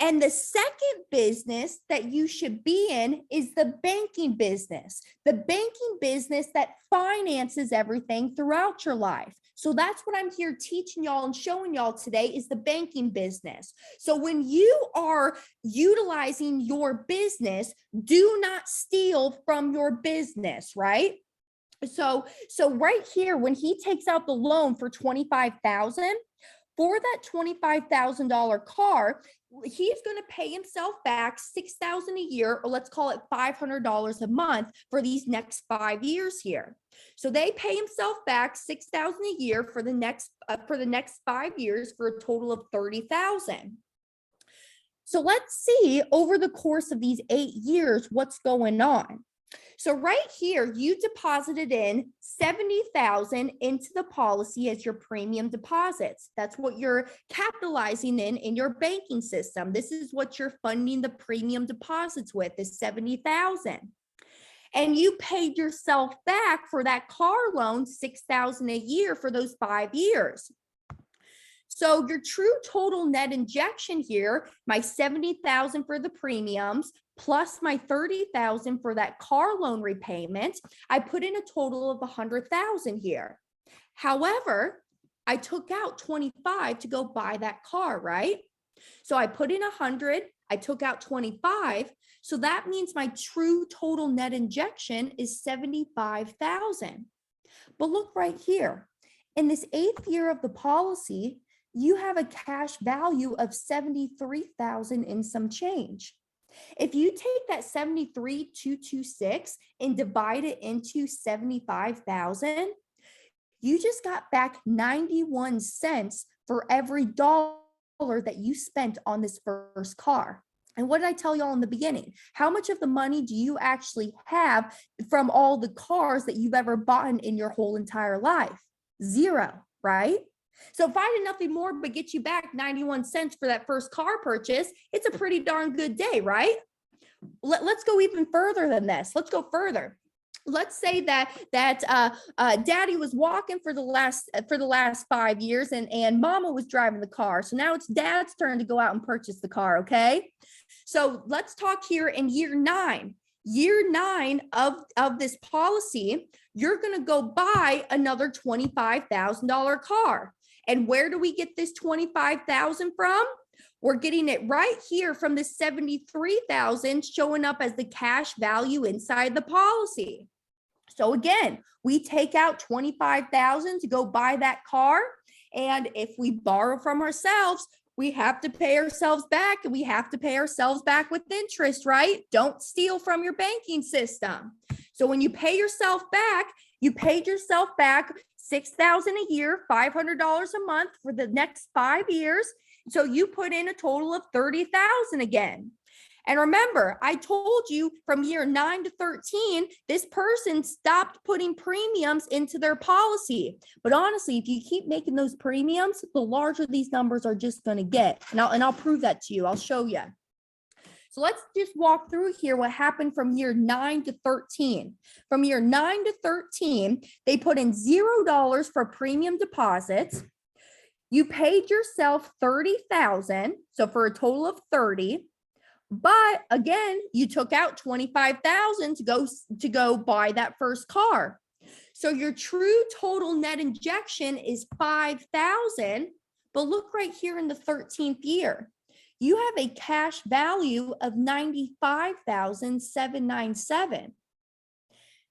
And the second business that you should be in is the banking business, the banking business that finances everything throughout your life. So that's what I'm here teaching y'all and showing y'all today is the banking business. So when you are utilizing your business, do not steal from your business, right? So right here, when he takes out the loan for $25,000, for that $25,000 car, he's going to pay himself back $6,000 a year, or let's call it $500 a month for these next 5 years here. So they pay himself back $6,000 a year for the next 5 years for a total of $30,000. So let's see over the course of these 8 years what's going on. So right here, you deposited in $70,000 into the policy as your premium deposits. That's what you're capitalizing in your banking system. This is what you're funding the premium deposits with, is $70,000. And you paid yourself back for that car loan $6,000 a year for those 5 years. So your true total net injection here, my $70,000 for the premiums, plus my $30,000 for that car loan repayment, I put in a total of $100,000 here. However, I took out $25,000 to go buy that car, right? So I put in $100,000, I took out $25,000. So that means my true total net injection is $75,000. But look right here. In this 8th year of the policy, you have a cash value of $73,000 and some change. If you take that 73,226 and divide it into 75,000, you just got back 91 cents for every dollar that you spent on this first car. And what did I tell y'all in the beginning? How much of the money do you actually have from all the cars that you've ever bought in your whole entire life? 0, right? So if I did nothing more but get you back 91 cents for that first car purchase, it's a pretty darn good day, right? Let's go even further than this. Let's go further. Let's say that daddy was walking for the last 5 years and mama was driving the car. So now it's dad's turn to go out and purchase the car. Okay. So let's talk here in year 9. Year 9 of this policy, you're going to go buy another $25,000 car. And where do we get this $25,000 from? We're getting it right here from the $73,000 showing up as the cash value inside the policy. So again, we take out $25,000 to go buy that car. And if we borrow from ourselves, we have to pay ourselves back, and we have to pay ourselves back with interest, right? Don't steal from your banking system. So when you pay yourself back, you paid yourself back $6,000 a year, $500 a month for the next 5 years. So you put in a total of $30,000 again. And remember, I told you from year 9 to 13, this person stopped putting premiums into their policy. But honestly, if you keep making those premiums, the larger these numbers are just going to get. And I'll prove that to you. I'll show you. So let's just walk through here what happened from year 9 to 13. From year 9 to 13, they put in $0 for premium deposits. You paid yourself $30,000, so for a total of $30,000. But again, you took out $25,000 to go buy that first car. So your true total net injection is $5,000. But look right here in the 13th year. You have a cash value of $95,797.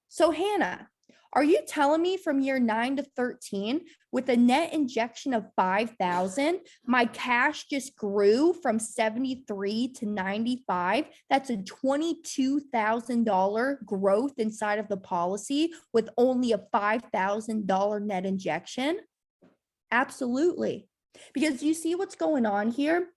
So Hannah, are you telling me from year 9 to 13, with a net injection of $5,000, my cash just grew from 73 to 95? That's a $22,000 growth inside of the policy with only a $5,000 net injection? Absolutely. Because you see what's going on here?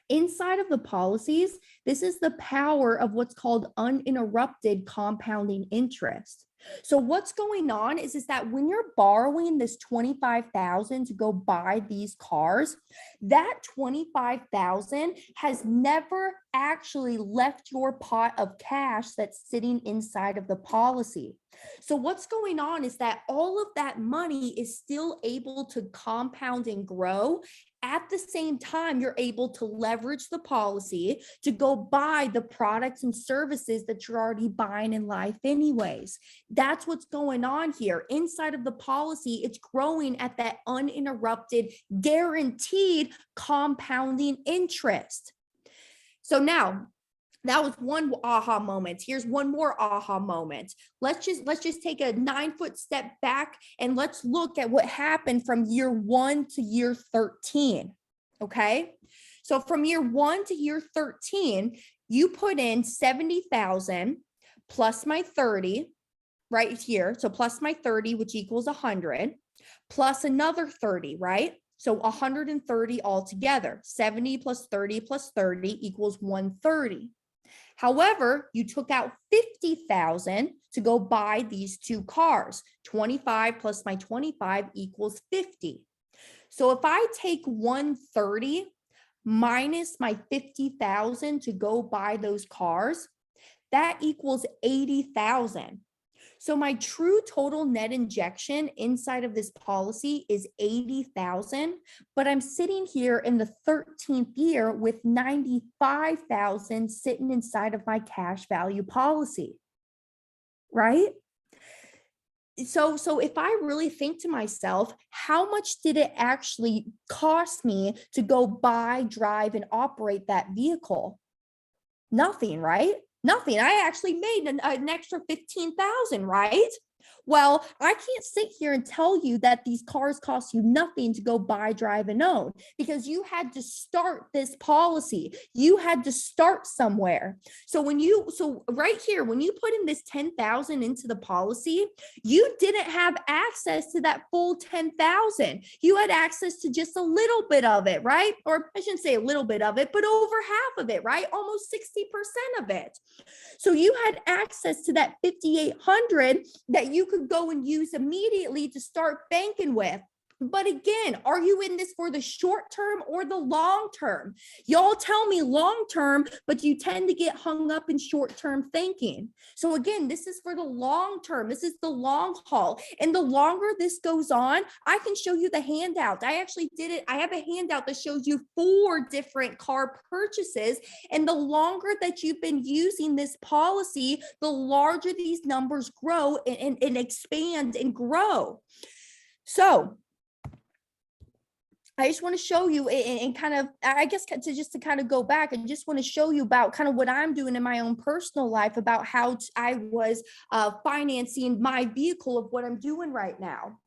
Inside of the policies, this is the power of what's called uninterrupted compounding interest. So what's going on is that when you're borrowing this $25,000 to go buy these cars, that $25,000 has never actually left your pot of cash that's sitting inside of the policy. So what's going on is that all of that money is still able to compound and grow. At the same time, you're able to leverage the policy to go buy the products and services that you're already buying in life anyways. That's what's going on here. Inside of the policy, it's growing at that uninterrupted, guaranteed compounding interest. So now, that was one aha moment. Here's one more aha moment. Let's just take a 9-foot step back and let's look at what happened from year 1 to year 13. Okay. So from year 1 to year 13, you put in 70,000 plus my 30 right here. So plus my 30, which equals 100, plus another 30, right? So 130 altogether. 70 plus 30 plus 30 equals 130. However, you took out 50,000 to go buy these two cars. 25 plus my 25 equals 50. So if I take 130 minus my 50,000 to go buy those cars, that equals 80,000. So my true total net injection inside of this policy is 80,000, but I'm sitting here in the 13th year with 95,000 sitting inside of my cash value policy, right? So if I really think to myself, how much did it actually cost me to go buy, drive, and operate that vehicle? Nothing, right? Nothing. I actually made an extra 15,000, right? Well, I can't sit here and tell you that these cars cost you nothing to go buy, drive, and own, because you had to start this policy. You had to start somewhere. So right here, when you put in this 10,000 into the policy, you didn't have access to that full 10,000. You had access to just a little bit of it, right? Or I shouldn't say a little bit of it, but over half of it, right? Almost 60% of it. So you had access to that 5,800 that you could go and use immediately to start banking with. But again, are you in this for the short term or the long term? Y'all tell me long term, but you tend to get hung up in short term thinking. So again, this is for the long term. This is the long haul. And the longer this goes on, I can show you the handout. I actually did it. I have a handout that shows you 4 different car purchases. And the longer that you've been using this policy, the larger these numbers grow and expand and grow. So I just want to show you and kind of, I guess, to kind of go back and just want to show you about kind of what I'm doing in my own personal life about how I was financing my vehicle of what I'm doing right now.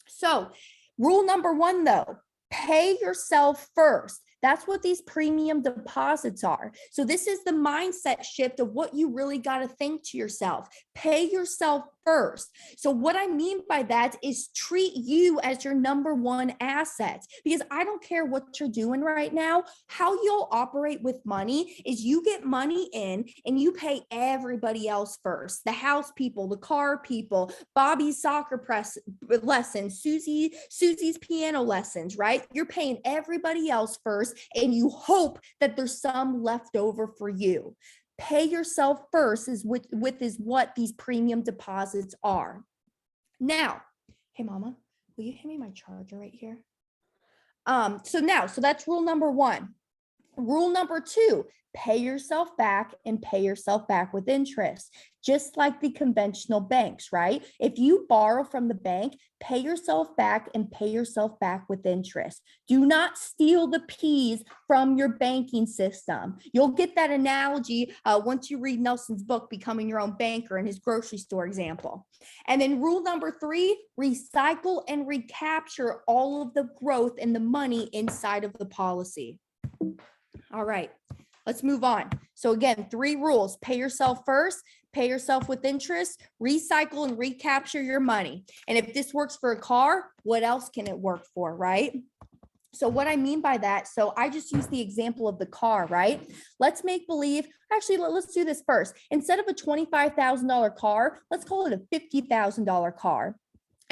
So rule number 1, though, pay yourself first. That's what these premium deposits are. So this is the mindset shift of what you really got to think to yourself. Pay yourself first. So what I mean by that is treat you as your number 1 asset, because I don't care what you're doing right now. How you'll operate with money is you get money in and you pay everybody else first. The house people, the car people, Bobby's soccer lessons, Susie's piano lessons, right? You're paying everybody else first, and you hope that there's some left over for you. Pay yourself first is what these premium deposits are. Now, hey mama, will you hand me my charger right here? So that's rule number 1. Rule number 2, pay yourself back and pay yourself back with interest, just like the conventional banks, right? If you borrow from the bank, pay yourself back and pay yourself back with interest. Do not steal the peas from your banking system. You'll get that analogy once you read Nelson's book, Becoming Your Own Banker, in his grocery store example. And then rule number 3, recycle and recapture all of the growth and the money inside of the policy. All right, let's move on. So again, 3 rules: pay yourself first, pay yourself with interest, recycle and recapture your money. And if this works for a car, what else can it work for, right? So what I mean by that, so I just use the example of the car, right? Let's make believe, actually, let's do this first. Instead of a $25,000 car, let's call it a $50,000 car.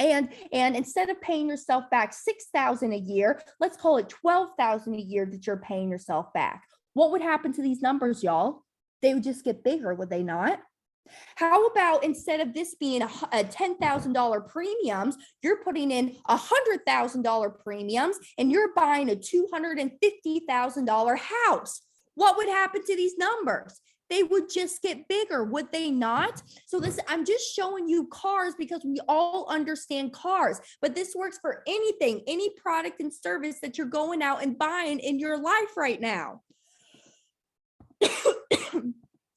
And instead of paying yourself back $6,000 a year, let's call it $12,000 a year that you're paying yourself back. What would happen to these numbers, y'all? They would just get bigger, would they not? How about instead of this being a $10,000 premiums, you're putting in $100,000 premiums and you're buying a $250,000 house? What would happen to these numbers? They would just get bigger, would they not? So this, I'm just showing you cars because we all understand cars, but this works for anything, any product and service that you're going out and buying in your life right now.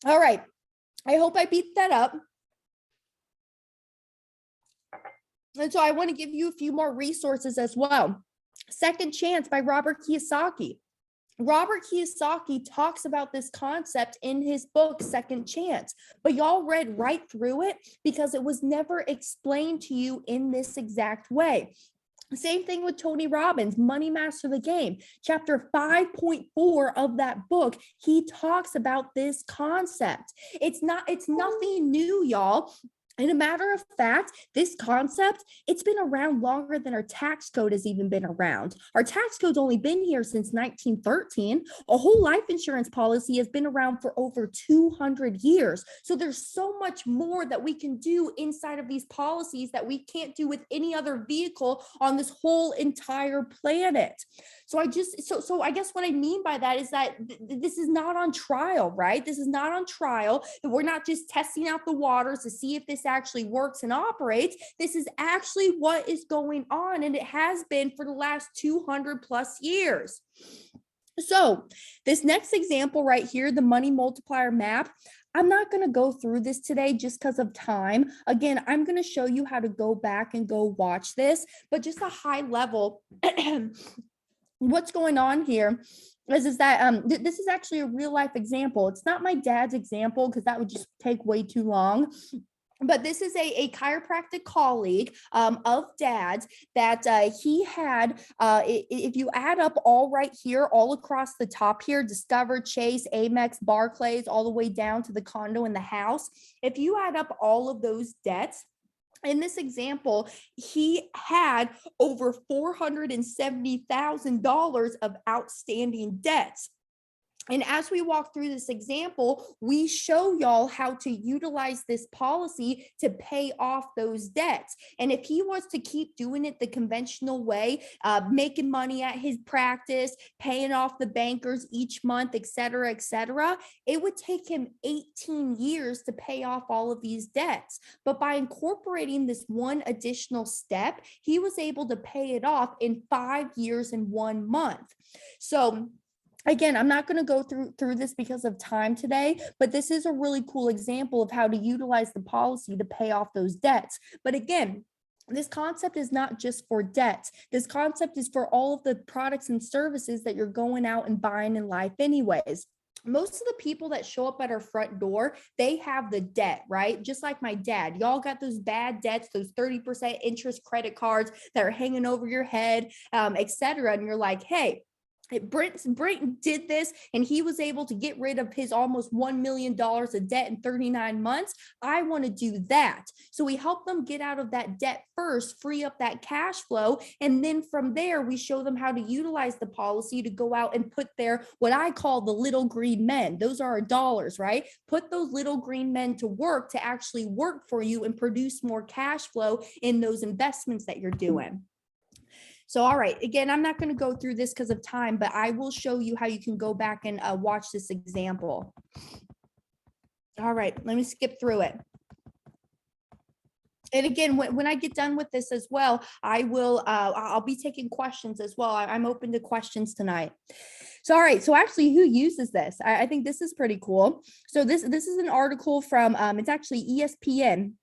All right. I hope I beat that up. And so I want to give you a few more resources as well. Second Chance by Robert Kiyosaki. Robert Kiyosaki talks about this concept in his book, Second Chance, but y'all read right through it because it was never explained to you in this exact way. Same thing with Tony Robbins, Money Master the Game. Chapter 5.4 of that book, he talks about this concept. It's nothing new, y'all. And a matter of fact, this concept, it's been around longer than our tax code has even been around. Our tax code's only been here since 1913. A whole life insurance policy has been around for over 200 years. So there's so much more that we can do inside of these policies that we can't do with any other vehicle on this whole entire planet. So I guess what I mean by that is that this is not on trial, right? This is not on trial. We're not just testing out the waters to see if this actually works and operates. This is actually what is going on, and it has been for the last 200 plus years. So this next example right here, the Money Multiplier map, I'm not going to go through this today just because of time. Again, I'm going to show you how to go back and go watch this, but just a high level. What's going on here is that this is actually a real life example. It's not my dad's example because that would just take way too long. But this is a chiropractic colleague of dad's that he had, if you add up all right here, all across the top here, Discover, Chase, Amex, Barclays, all the way down to the condo and the house. If you add up all of those debts, in this example, he had over $470,000 of outstanding debts. And as we walk through this example, we show y'all how to utilize this policy to pay off those debts. And if he was to keep doing it the conventional way, making money at his practice, paying off the bankers each month, et cetera, it would take him 18 years to pay off all of these debts. But by incorporating this one additional step, he was able to pay it off in 5 years and 1 month. So again, I'm not going to go through this because of time today, but this is a really cool example of how to utilize the policy to pay off those debts. But again, this concept is not just for debt. This concept is for all of the products and services that you're going out and buying in life anyways. Most of the people that show up at our front door, they have the debt, right? Just like my dad. Y'all got those bad debts, those 30% interest credit cards that are hanging over your head, et cetera. And you're like, hey, Brent did this and he was able to get rid of his almost $1 million of debt in 39 months. I want to do that. So we help them get out of that debt first, free up that cash flow. And then from there, we show them how to utilize the policy to go out and put their, what I call the little green men. Those are our dollars, right? Put those little green men to work to actually work for you and produce more cash flow in those investments that you're doing. So, all right, again, I'm not going to go through this because of time, but I will show you how you can go back and watch this example. All right, let me skip through it. And again, when I get done with this as well, I'll be taking questions as well. I'm open to questions tonight. So, all right. So actually, who uses this? I think this is pretty cool. So this is an article from, it's actually ESPN.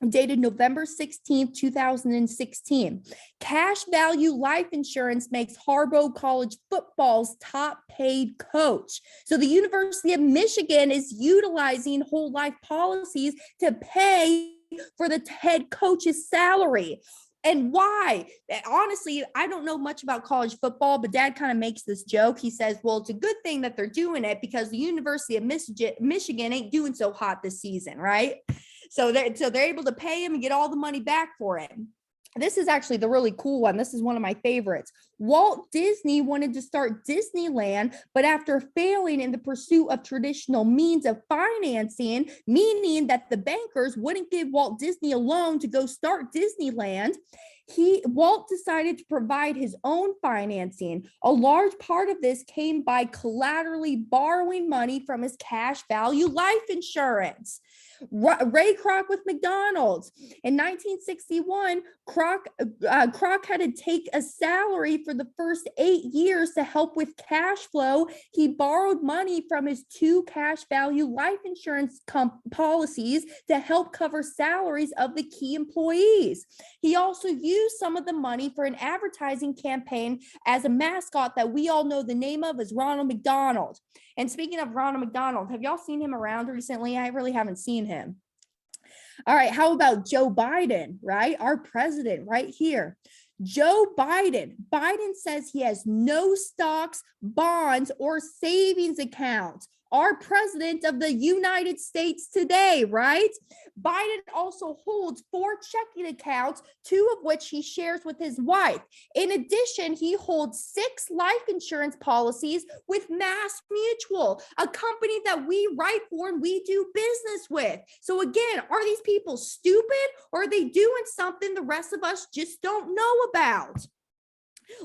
Dated November 16th, 2016. Cash value life insurance makes Harbaugh College football's top paid coach. So the University of Michigan is utilizing whole life policies to pay for the head coach's salary. And why? Honestly, I don't know much about college football, but dad kind of makes this joke. He says, well, it's a good thing that they're doing it because the University of Michigan ain't doing so hot this season, right? So they're able to pay him and get all the money back for it. This is actually the really cool one. This is one of my favorites. Walt Disney wanted to start Disneyland, but after failing in the pursuit of traditional means of financing, meaning that the bankers wouldn't give Walt Disney a loan to go start Disneyland, Walt decided to provide his own financing. A large part of this came by collaterally borrowing money from his cash value life insurance. Ray Kroc with McDonald's. In 1961, Kroc had to take a salary for the first 8 years to help with cash flow. He borrowed money from his 2 cash value life insurance policies to help cover salaries of the key employees. He also used some of the money for an advertising campaign as a mascot that we all know the name of as Ronald McDonald. And speaking of Ronald McDonald, have y'all seen him around recently? I really haven't seen him. All right, how about Joe Biden, right? Our president right here. Joe Biden. Biden says he has no stocks, bonds, or savings accounts. Our president of the United States today, right? Biden also holds 4 checking accounts, 2 of which he shares with his wife. In addition, he holds 6 life insurance policies with Mass Mutual, a company that we write for and we do business with. So again, are these people stupid, or are they doing something the rest of us just don't know about?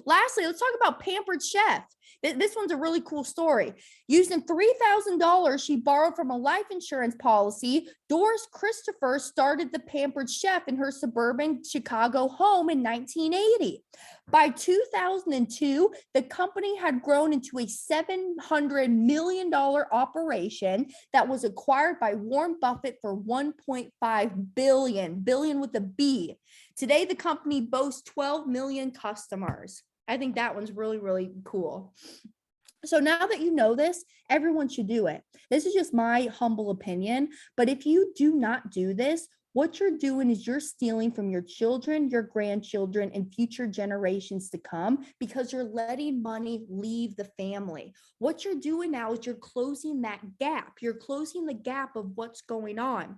Lastly, let's talk about Pampered Chef. This one's a really cool story. Using $3,000 she borrowed from a life insurance policy, Doris Christopher started the Pampered Chef in her suburban Chicago home in 1980. By 2002, the company had grown into a $700 million operation that was acquired by Warren Buffett for $1.5 billion with a B. Today, the company boasts 12 million customers. I think that one's really, really cool. So now that you know this, everyone should do it. This is just my humble opinion, but if you do not do this, what you're doing is you're stealing from your children, your grandchildren, and future generations to come, because you're letting money leave the family. What you're doing now is you're closing that gap. You're closing the gap of what's going on.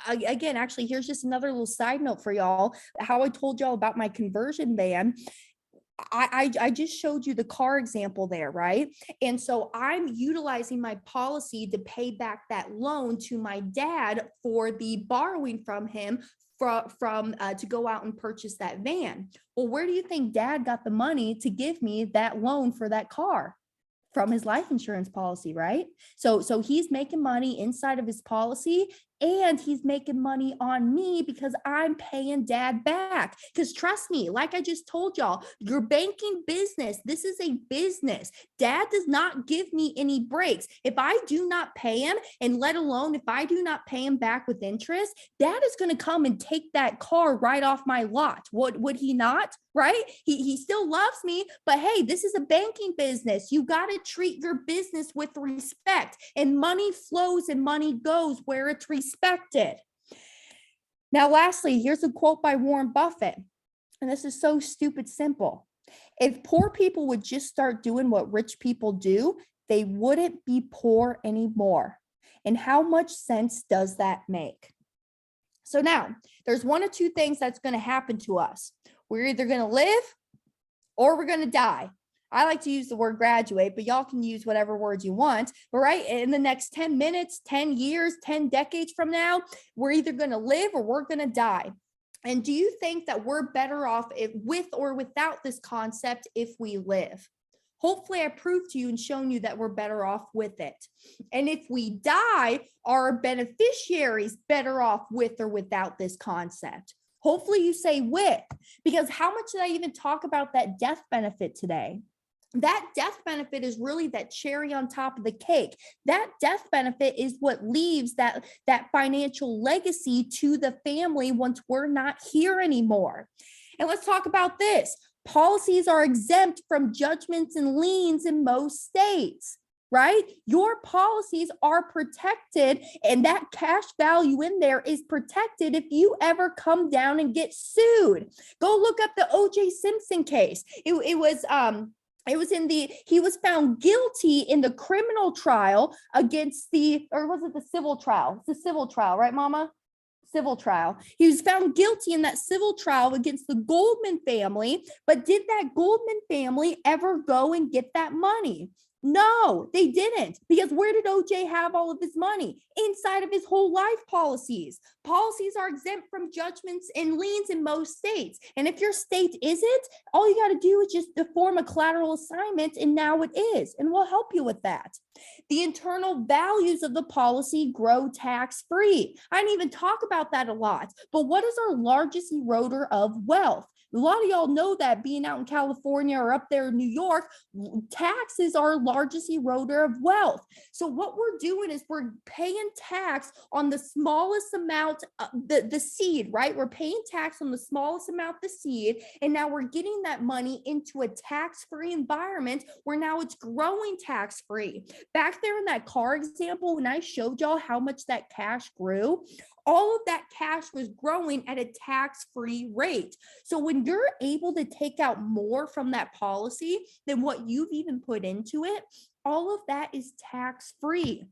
Again, actually, here's just another little side note for y'all. How I told y'all about my conversion van. I just showed you the car example there, right? And so I'm utilizing my policy to pay back that loan to my dad for the borrowing from him to go out and purchase that van. Well, where do you think dad got the money to give me that loan for that car? From his life insurance policy, right? So he's making money inside of his policy, and he's making money on me because I'm paying dad back. Because trust me, like I just told y'all, your banking business, this is a business. Dad does not give me any breaks. If I do not pay him, and let alone if I do not pay him back with interest, dad is going to come and take that car right off my lot. Would he not? Right? He still loves me, but hey, this is a banking business. You got to treat your business with respect, and money flows and money goes where it's respected. Now, lastly, here's a quote by Warren Buffett, and this is so stupid simple. If poor people would just start doing what rich people do, they wouldn't be poor anymore. And how much sense does that make? So now, there's one of 2 things that's going to happen to us. We're either going to live or we're going to die. I like to use the word graduate, but y'all can use whatever words you want. But right in the next 10 minutes, 10 years, 10 decades from now, we're either going to live or we're going to die. And do you think that we're better off with or without this concept if we live? Hopefully I proved to you and shown you that we're better off with it. And if we die, are beneficiaries better off with or without this concept? Hopefully you say with, because how much did I even talk about that death benefit today? That death benefit is really that cherry on top of the cake. That death benefit is what leaves that financial legacy to the family once we're not here anymore. And let's talk about this. Policies are exempt from judgments and liens in most states. Right? Your policies are protected, and that cash value in there is protected if you ever come down and get sued. Go look up the O.J. Simpson case. He was found guilty in the criminal trial against or was it the civil trial? It's the civil trial, right, Mama? civil trial. He was found guilty in that civil trial against the Goldman family, but did that Goldman family ever go and get that money? No, they didn't, because where did OJ have all of his money? Inside of his whole life policies. Policies are exempt from judgments and liens in most states. And if your state isn't, all you got to do is just form a collateral assignment, and now it is, and we'll help you with that. The internal values of the policy grow tax-free. I didn't even talk about that a lot, but what is our largest eroder of wealth? A lot of y'all know that, being out in California or up there in New York, taxes are our largest eroder of wealth. So what we're doing is we're paying tax on the smallest amount, the seed, right? We're paying tax on the smallest amount, the seed, and now we're getting that money into a tax-free environment where now it's growing tax-free. Back there in that car example, when I showed y'all how much that cash grew, all of that cash was growing at a tax-free rate. So when you're able to take out more from that policy than what you've even put into it, all of that is tax-free.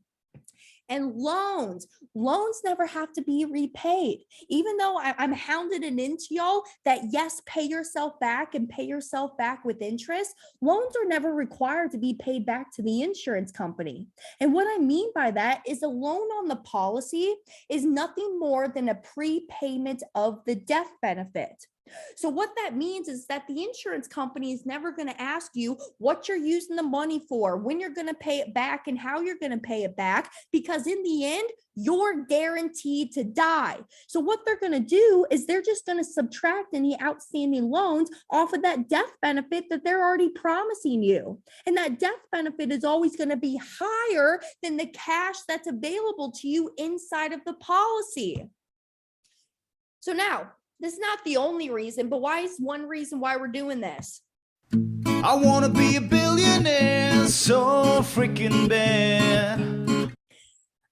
And loans never have to be repaid. Even though I'm hounding it into y'all that yes, pay yourself back and pay yourself back with interest, loans are never required to be paid back to the insurance company. And what I mean by that is a loan on the policy is nothing more than a prepayment of the death benefit. So what that means is that the insurance company is never going to ask you what you're using the money for, when you're going to pay it back, and how you're going to pay it back, because in the end, you're guaranteed to die. So what they're going to do is they're just going to subtract any outstanding loans off of that death benefit that they're already promising you. And that death benefit is always going to be higher than the cash that's available to you inside of the policy. So now, this is not the only reason, but why is one reason why we're doing this? I want to be a billionaire so freaking bad.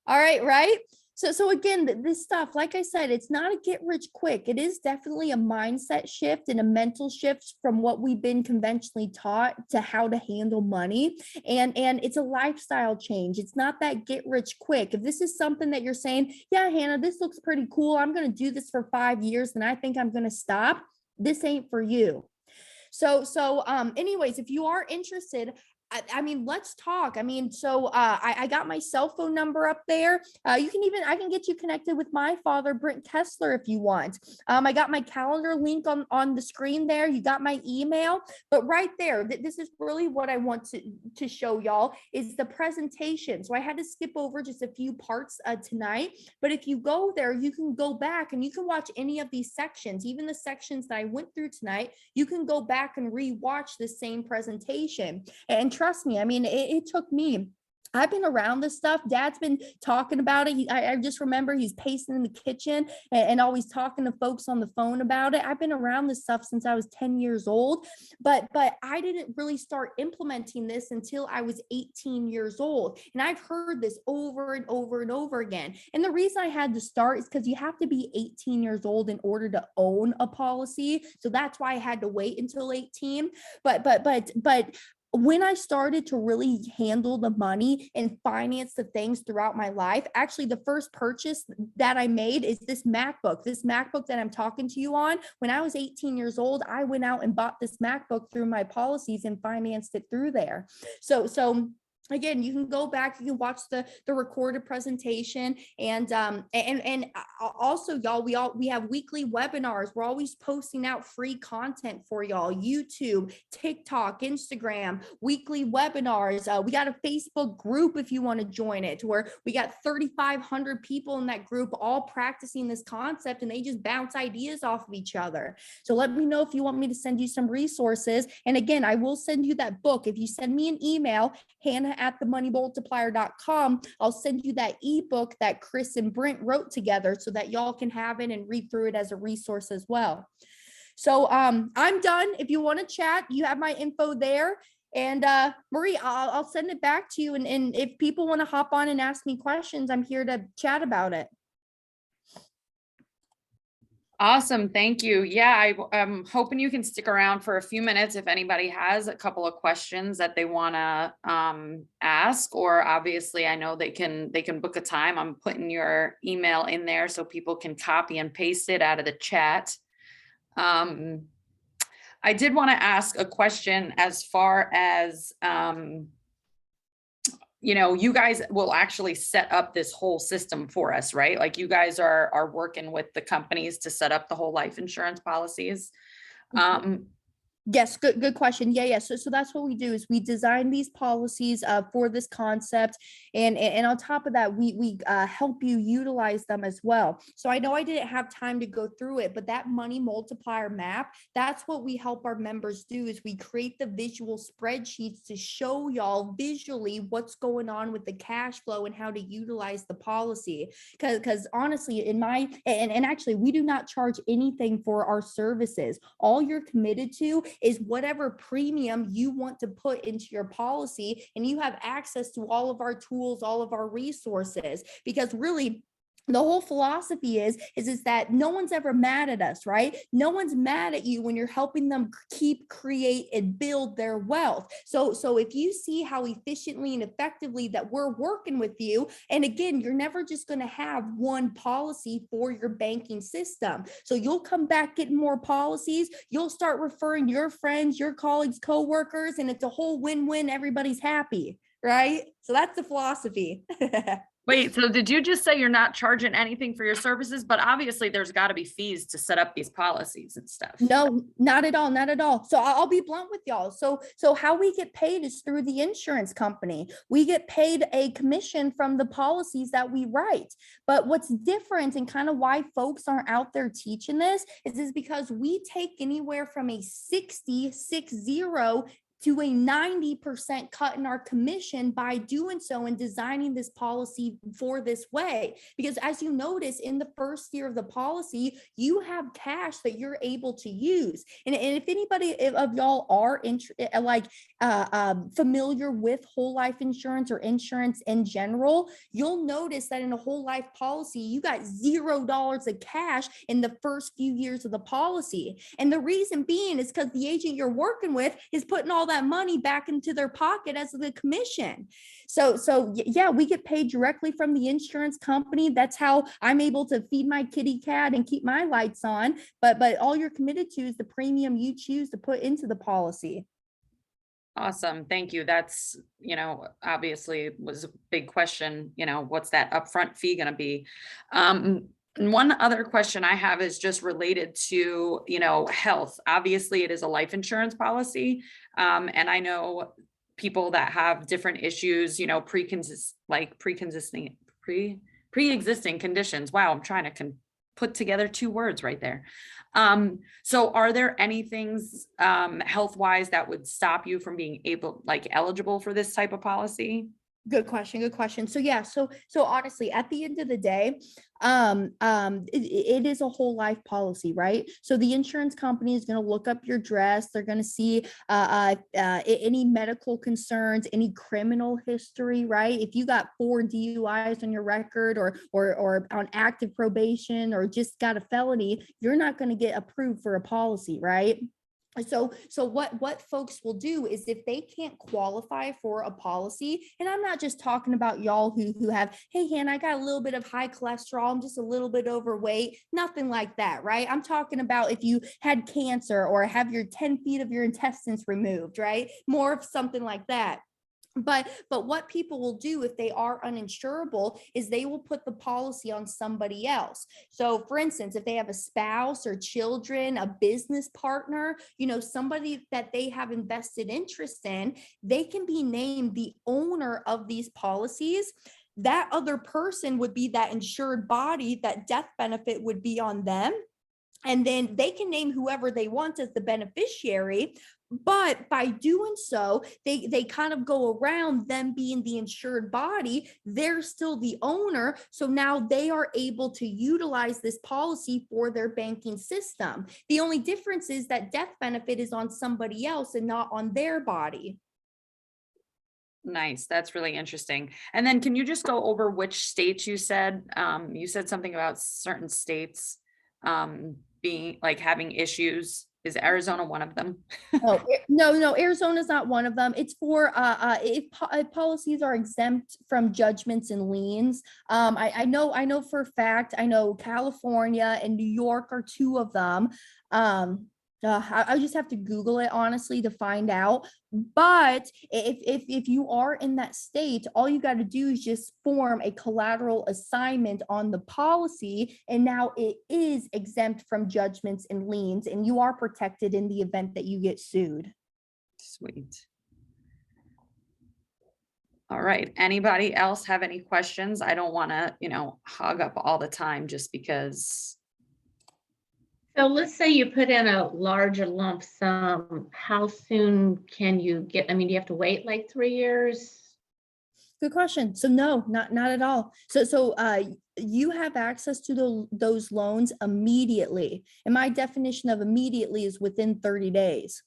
All right, right? So again, this stuff, like I said, it's not a get rich quick. It is definitely a mindset shift and a mental shift from what we've been conventionally taught to how to handle money. And it's a lifestyle change. It's not that get rich quick. If this is something that you're saying, yeah, Hannah, this looks pretty cool, I'm going to do this for 5 years and I think I'm going to stop, this ain't for you. So anyways, if you are interested, I mean, let's talk. I mean, so I got my cell phone number up there. I can get you connected with my father, Brent Kesler, if you want. I got my calendar link on the screen there. You got my email, but right there, this is really what I want to show y'all is the presentation. So I had to skip over just a few parts tonight, but if you go there, you can go back and you can watch any of these sections, even the sections that I went through tonight. You can go back and rewatch the same presentation. And trust me, I mean, it took me. I've been around this stuff. Dad's been talking about it. I just remember he's pacing in the kitchen and always talking to folks on the phone about it. I've been around this stuff since I was 10 years old, but I didn't really start implementing this until I was 18 years old. And I've heard this over and over and over again. And the reason I had to start is because you have to be 18 years old in order to own a policy. So that's why I had to wait until 18. But when I started to really handle the money and finance the things throughout my life, actually the first purchase that I made is this MacBook that I'm talking to you on. When I was 18 years old, I went out and bought this MacBook through my policies and financed it through there. So again, you can go back, you can watch the recorded presentation, and also y'all, we have weekly webinars. We're always posting out free content for y'all. YouTube, TikTok, Instagram, weekly webinars. We got a Facebook group if you want to join it, where we got 3,500 people in that group all practicing this concept, and they just bounce ideas off of each other. So let me know if you want me to send you some resources. And again, I will send you that book. If you send me an email, Hannah@themoneymultiplier.com, I'll send you that ebook that Chris and Brent wrote together so that y'all can have it and read through it as a resource as well. So I'm done. If you want to chat, you have my info there. And Marie, I'll send it back to you. And if people want to hop on and ask me questions, I'm here to chat about it. Awesome. Thank you. Yeah, I'm hoping you can stick around for a few minutes if anybody has a couple of questions that they want to ask, or obviously I know they can book a time. I'm putting your email in there so people can copy and paste it out of the chat. Um, I did want to ask a question as far as you guys will actually set up this whole system for us, right? Like you guys are working with the companies to set up the whole life insurance policies. Um, Yes, good question. Yeah. So that's what we do is we design these policies for this concept, and on top of that, we help you utilize them as well. So I know I didn't have time to go through it, but that money multiplier map, that's what we help our members do is we create the visual spreadsheets to show y'all visually what's going on with the cash flow and how to utilize the policy. Because honestly, and actually, we do not charge anything for our services. All you're committed to is whatever premium you want to put into your policy, and you have access to all of our tools, all of our resources, because really the whole philosophy is that no one's ever mad at us, right? No one's mad at you when you're helping them keep, create, and build their wealth. So if you see how efficiently and effectively that we're working with you, and again, you're never just going to have one policy for your banking system. So you'll come back getting more policies. You'll start referring your friends, your colleagues, coworkers, and it's a whole win-win. Everybody's happy, right? So that's the philosophy. Wait, so did you just say you're not charging anything for your services? But obviously there's got to be fees to set up these policies and stuff. No, not at all, not at all. So I'll be blunt with y'all. So how we get paid is through the insurance company. We get paid a commission from the policies that we write. But what's different and kind of why folks aren't out there teaching this is because we take anywhere from a 60 to a 90% cut in our commission by doing so and designing this policy for this way. Because as you notice, in the first year of the policy, you have cash that you're able to use. And if anybody of y'all are familiar with whole life insurance or insurance in general, you'll notice that in a whole life policy, you got $0 of cash in the first few years of the policy. And the reason being is because the agent you're working with is putting all that money back into their pocket as the commission. So yeah, we get paid directly from the insurance company. That's how I'm able to feed my kitty cat and keep my lights on. But all you're committed to is the premium you choose to put into the policy. Awesome. Thank you. That's, obviously was a big question, what's that upfront fee going to be? And one other question I have is just related to, health. Obviously it is a life insurance policy. And I know people that have different issues, pre-existing conditions. Wow. I'm trying to put together two words right there. So are there any things health-wise that would stop you from being eligible for this type of policy? Good question. So yeah, so honestly, at the end of the day, it is a whole life policy, right? So the insurance company is going to look up your dress. They're going to see any medical concerns, any criminal history, right? If you got 4 DUIs on your record, or on active probation, or just got a felony, you're not going to get approved for a policy, right? So what folks will do is if they can't qualify for a policy, and I'm not just talking about y'all who have, hey, Hannah, I got a little bit of high cholesterol, I'm just a little bit overweight, nothing like that, right? I'm talking about if you had cancer or have your 10 feet of your intestines removed, right? More of something like that. But what people will do if they are uninsurable is they will put the policy on somebody else. So for instance, if they have a spouse or children, a business partner, somebody that they have invested interest in, they can be named the owner of these policies. That other person would be that insured body. That death benefit would be on them. And then they can name whoever they want as the beneficiary. But by doing so, they kind of go around them being the insured body. They're still the owner. So now they are able to utilize this policy for their banking system. The only difference is that death benefit is on somebody else and not on their body. Nice. That's really interesting. And then can you just go over which states you said? You said something about certain states. being like having issues. Is Arizona one of them? Oh, no, Arizona's not one of them. It's for if policies are exempt from judgments and liens. I know for a fact, I know California and New York are two of them. I just have to Google it honestly to find out. But if you are in that state, all you got to do is just form a collateral assignment on the policy, and now it is exempt from judgments and liens, and you are protected in the event that you get sued. Sweet. All right. Anybody else have any questions? I don't want to, hog up all the time just because. So let's say you put in a larger lump sum, how soon can you get, do you have to wait like 3 years? Good question. So no, not at all. So you have access to those loans immediately. And my definition of immediately is within 30 days.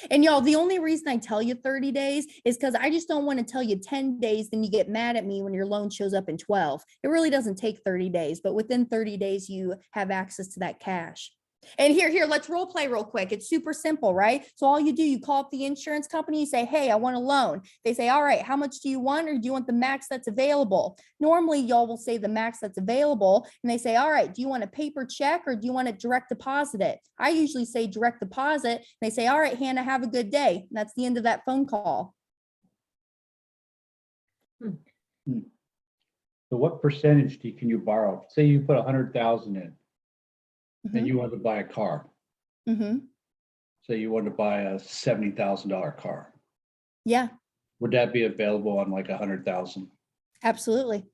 And y'all, the only reason I tell you 30 days is because I just don't want to tell you 10 days, then you get mad at me when your loan shows up in 12. It really doesn't take 30 days, but within 30 days, you have access to that cash. And here, let's role play real quick. It's super simple, right? So all you do, you call up the insurance company, you say, hey, I want a loan. They say, all right, how much do you want? Or do you want the max that's available? Normally, y'all will say the max that's available. And they say, all right, do you want a paper check or do you want to direct deposit it? I usually say direct deposit. And they say, all right, Hannah, have a good day. And that's the end of that phone call. So what percentage can you borrow? Say you put 100,000 in. And you want to buy a car. So you want to buy a $70,000 car. Yeah. Would that be available on like 100,000? Absolutely.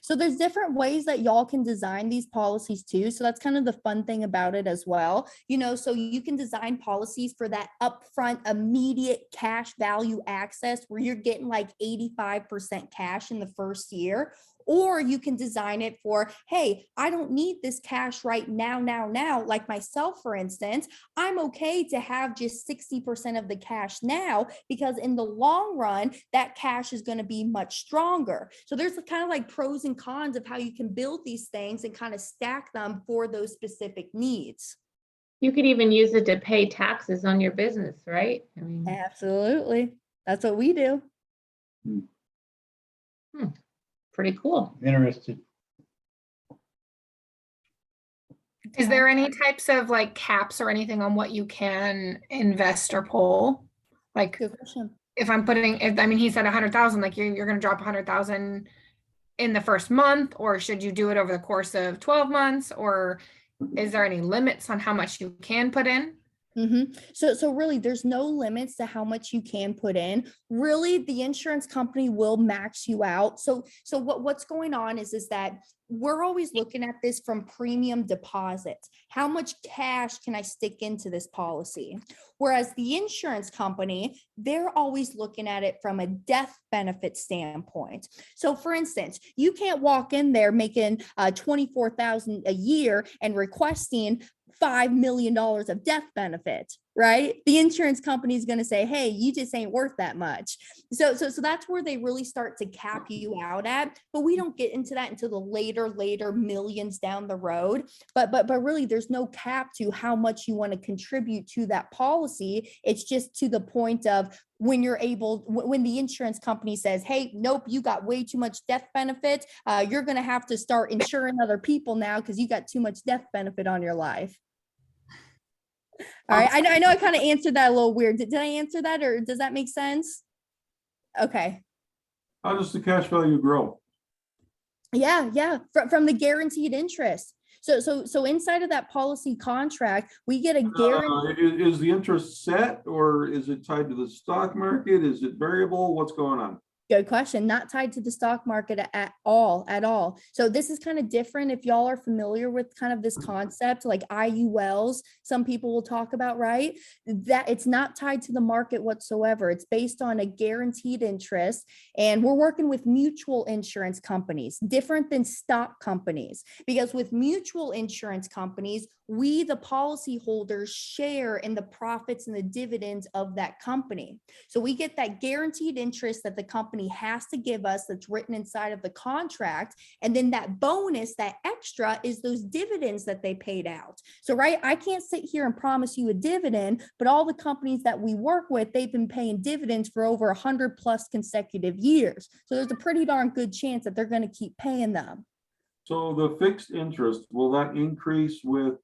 So there's different ways that y'all can design these policies too. So that's kind of the fun thing about it as well. So you can design policies for that upfront immediate cash value access where you're getting like 85% cash in the first year. Or you can design it for, hey, I don't need this cash right now. Like myself, for instance, I'm okay to have just 60% of the cash now because in the long run, that cash is going to be much stronger. So there's kind of like pros and cons of how you can build these things and kind of stack them for those specific needs. You could even use it to pay taxes on your business, right? Absolutely. That's what we do. Pretty cool. Interested. Is there any types of like caps or anything on what you can invest or pull? Like Good question. if I'm putting, he said 100,000, like you're going to drop 100,000 in the first month, or should you do it over the course of 12 months? Or is there any limits on how much you can put in? So really, there's no limits to how much you can put in. Really, the insurance company will max you out. So what's going on is that we're always looking at this from premium deposits. How much cash can I stick into this policy? Whereas the insurance company, they're always looking at it from a death benefit standpoint. So for instance, you can't walk in there making $24,000 a year and requesting $5 million of death benefit, right? The insurance company is going to say, hey, you just ain't worth that much. So that's where they really start to cap you out at, but we don't get into that until the later millions down the road. But really there's no cap to how much you want to contribute to that policy. It's just to the point of when the insurance company says, hey, nope, you got way too much death benefit. You're going to have to start insuring other people now because you got too much death benefit on your life. All right. I know I kind of answered that a little weird. Did I answer that, or does that make sense? Okay. How does the cash value grow? Yeah. From the guaranteed interest. So inside of that policy contract, we get a guarantee. Is the interest set, or is it tied to the stock market? Is it variable? What's going on? Good question. Not tied to the stock market at all. So this is kind of different. If y'all are familiar with kind of this concept, like IULs, some people will talk about, right? That it's not tied to the market whatsoever. It's based on a guaranteed interest. And we're working with mutual insurance companies, different than stock companies, because with mutual insurance companies, we, the policyholders, share in the profits and the dividends of that company. So we get that guaranteed interest that the company company has to give us that's written inside of the contract. And then that bonus, that extra, is those dividends that they paid out. So, right, I can't sit here and promise you a dividend, but all the companies that we work with, they've been paying dividends for over 100 plus consecutive years. So there's a pretty darn good chance that they're going to keep paying them. So the fixed interest, will that increase with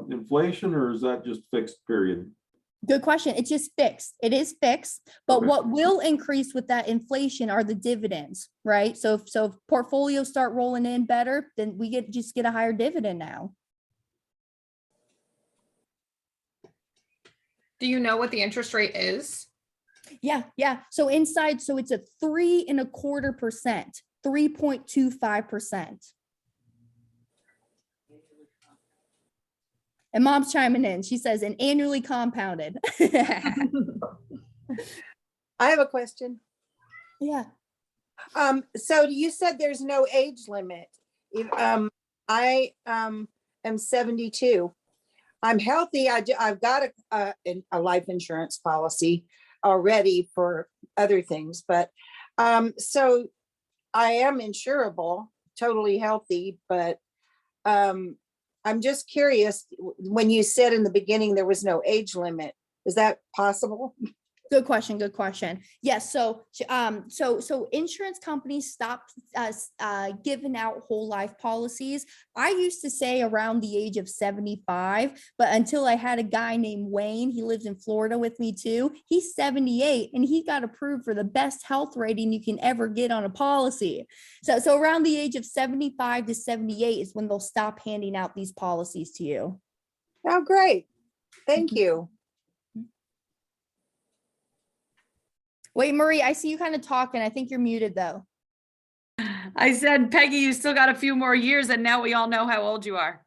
inflation, or is that just fixed period? Good question. It's just fixed. It is fixed, but Okay. what will increase with that inflation are the dividends, right? So if portfolios start rolling in better, then we just get a higher dividend now. Do you know what the interest rate is? Yeah. So inside, so it's a 3.25%, 3.25%. And mom's chiming in. She says, and annually compounded. I have a question. Yeah. So you said there's no age limit. I am 72. I'm healthy. I've got a life insurance policy already for other things, but so I am insurable, totally healthy, but I'm just curious, when you said in the beginning there was no age limit, is that possible? Good question. Good question. Yes. So insurance companies stopped giving out whole life policies. I used to say around the age of 75, but until I had a guy named Wayne, he lives in Florida with me too. He's 78 and he got approved for the best health rating you can ever get on a policy. So around the age of 75 to 78 is when they'll stop handing out these policies to you. Oh, great. Thank you. Wait, Marie, I see you kind of talking. I think you're muted though. I said, Peggy, you still got a few more years and now we all know how old you are.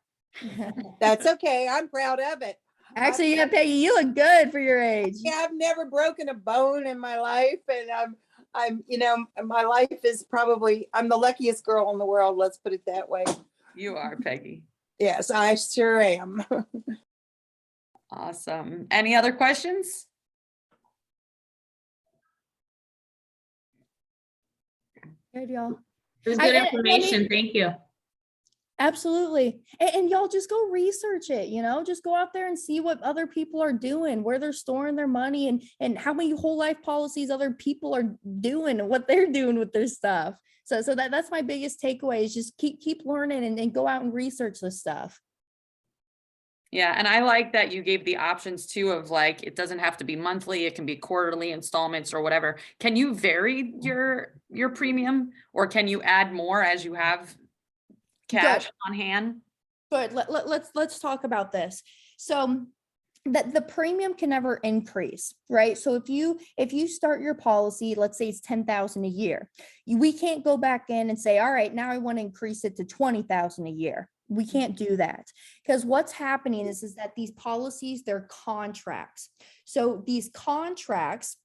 That's okay. I'm proud of it. Actually, yeah, Peggy, you look good for your age. Yeah, I've never broken a bone in my life, and my life is probably, I'm the luckiest girl in the world. Let's put it that way. You are, Peggy. Yes, I sure am. Awesome. Any other questions? Good, y'all. It was good I- information. Thank you. Absolutely. And y'all just go research it, just go out there and see what other people are doing, where they're storing their money and how many whole life policies other people are doing and what they're doing with their stuff. So that's my biggest takeaway is just keep learning and go out and research this stuff. Yeah, and I like that you gave the options too of like, it doesn't have to be monthly, it can be quarterly installments or whatever. Can you vary your premium or can you add more as you have cash on hand? Good. Let's talk about this. So that the premium can never increase, right? So if you start your policy, let's say it's 10,000 a year, we can't go back in and say, all right, now I want to increase it to 20,000 a year. We can't do that because what's happening is that these policies, they're contracts. So these contracts,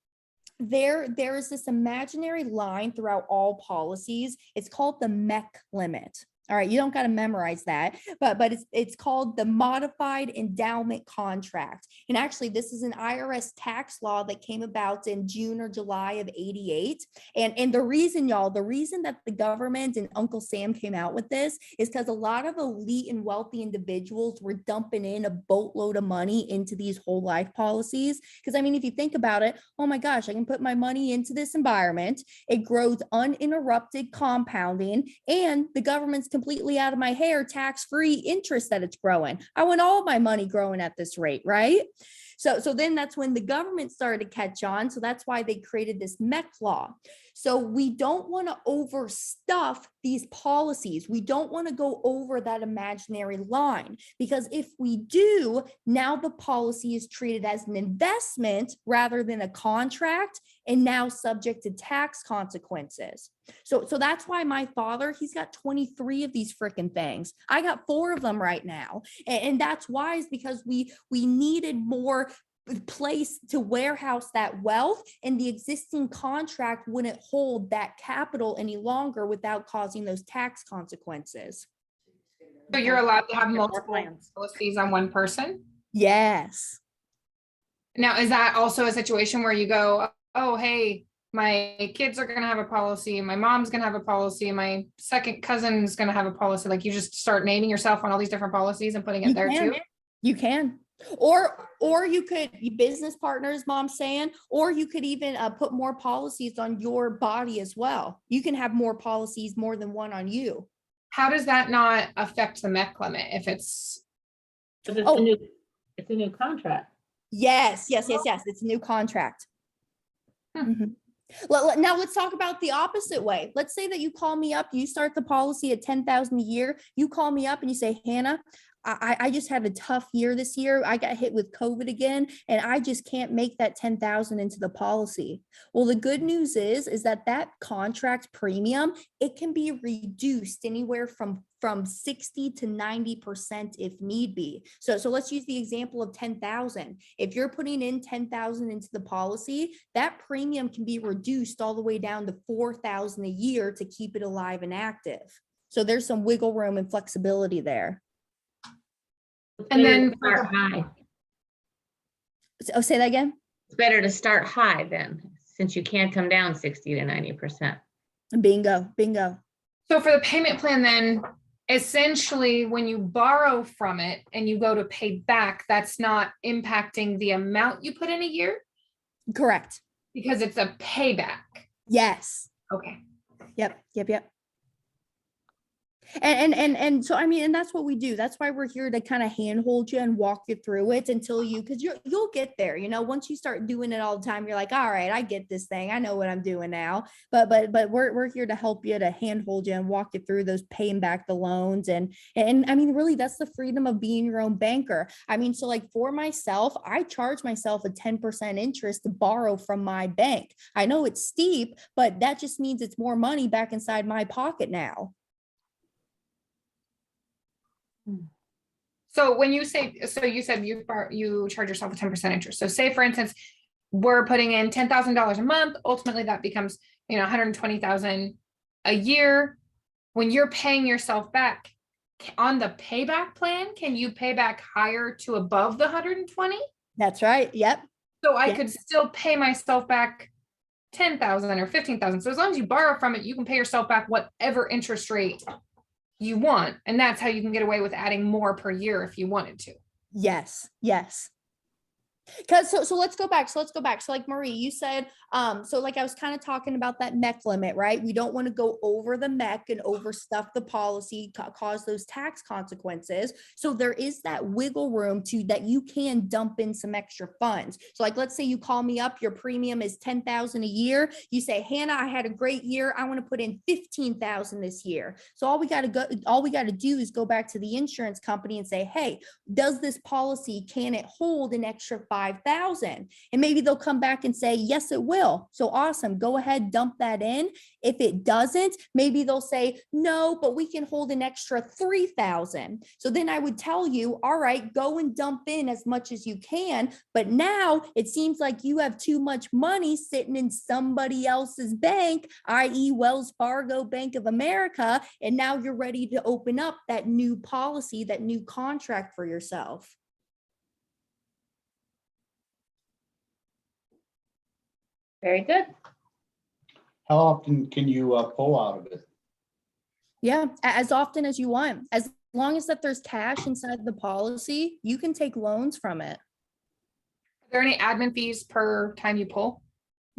there is this imaginary line throughout all policies. It's called the MEC limit. All right, you don't got to memorize that, but it's called the modified endowment contract. And actually, this is an IRS tax law that came about in June or July of '88. And the reason that the government and Uncle Sam came out with this is because a lot of elite and wealthy individuals were dumping in a boatload of money into these whole life policies. Because I mean, if you think about it, oh my gosh, I can put my money into this environment. It grows uninterrupted compounding, and the government's completely out of my hair, tax-free interest that it's growing. I want all of my money growing at this rate, right? So then that's when the government started to catch on. So that's why they created this MEC law. So we don't want to overstuff these policies. We don't want to go over that imaginary line because if we do, now the policy is treated as an investment rather than a contract and now subject to tax consequences. So that's why my father, he's got 23 of these freaking things. I got 4 of them right now. And that's why is because we needed more place to warehouse that wealth, and the existing contract wouldn't hold that capital any longer without causing those tax consequences. So you're allowed to have Get more multiple plans. policies on one person? Yes. Now, is that also a situation where you go, oh, hey, my kids are gonna have a policy, my mom's gonna have a policy, my second cousin's gonna have a policy. Like you just start naming yourself on all these different policies and putting it You there can. too. You can. Or you could, you business partners, mom's saying, or you could even put more policies on your body as well. You can have more policies, more than one on you. How does that not affect the MEC limit if it's, But it's Oh. it's a new contract. Yes. It's a new contract. Mhm. Now let's talk about the opposite way. Let's say that you call me up, you start the policy at 10,000 a year. You call me up and you say, Hannah, I just had a tough year this year. I got hit with COVID again, and I just can't make that 10,000 into the policy. Well, the good news is that contract premium, it can be reduced anywhere from 60 to 90% if need be. So let's use the example of 10,000. If you're putting in 10,000 into the policy, that premium can be reduced all the way down to 4,000 a year to keep it alive and active. So there's some wiggle room and flexibility there. and then Better to start high. Oh, say that again. It's better to start high then, since you can't come down 60 to 90%. Bingo. so for the payment plan, then essentially when you borrow from it and you go to pay back, that's not impacting the amount you put in a year Correct. because it's a payback. Yes. Okay. Yep. And so, I mean, and that's what we do. That's why we're here to kind of handhold you and walk you through it until because you'll get there. You know, once you start doing it all the time, you're like, all right, I get this thing. I know what I'm doing now. But we're here to help you, to handhold you and walk you through those paying back the loans. And I mean, really, that's the freedom of being your own banker. I mean, so like for myself, I charge myself a 10% interest to borrow from my bank. I know it's steep, but that just means it's more money back inside my pocket now. So when you say, so you said you charge yourself a 10% interest. So say for instance, we're putting in $10,000 a month. Ultimately that becomes, $120,000 a year. When you're paying yourself back on the payback plan, can you pay back higher to above the 120? That's right. Yep. So I could still pay myself back 10,000 or 15,000. So as long as you borrow from it, you can pay yourself back whatever interest rate you want. And that's how you can get away with adding more per year if you wanted to. Yes. Because so let's go back. So like Marie, you said, so like I was kind of talking about that MEC limit, right? We don't want to go over the MEC and overstuff the policy, cause those tax consequences. So there is that wiggle room that you can dump in some extra funds. So like, let's say you call me up, your premium is 10,000 a year. You say, Hannah, I had a great year. I want to put in 15,000 this year. So all we got to do is go back to the insurance company and say, hey, does this policy, can it hold an extra 5,000? And maybe they'll come back and say, yes, it will. So awesome. Go ahead, dump that in. If it doesn't, maybe they'll say, no, but we can hold an extra 3,000. So then I would tell you, all right, go and dump in as much as you can. But now it seems like you have too much money sitting in somebody else's bank, i.e. Wells Fargo, Bank of America. And now you're ready to open up that new policy, that new contract for yourself. Very good. How often can you pull out of it? Yeah, as often as you want. As long as that there's cash inside the policy, you can take loans from it. Are there any admin fees per time you pull?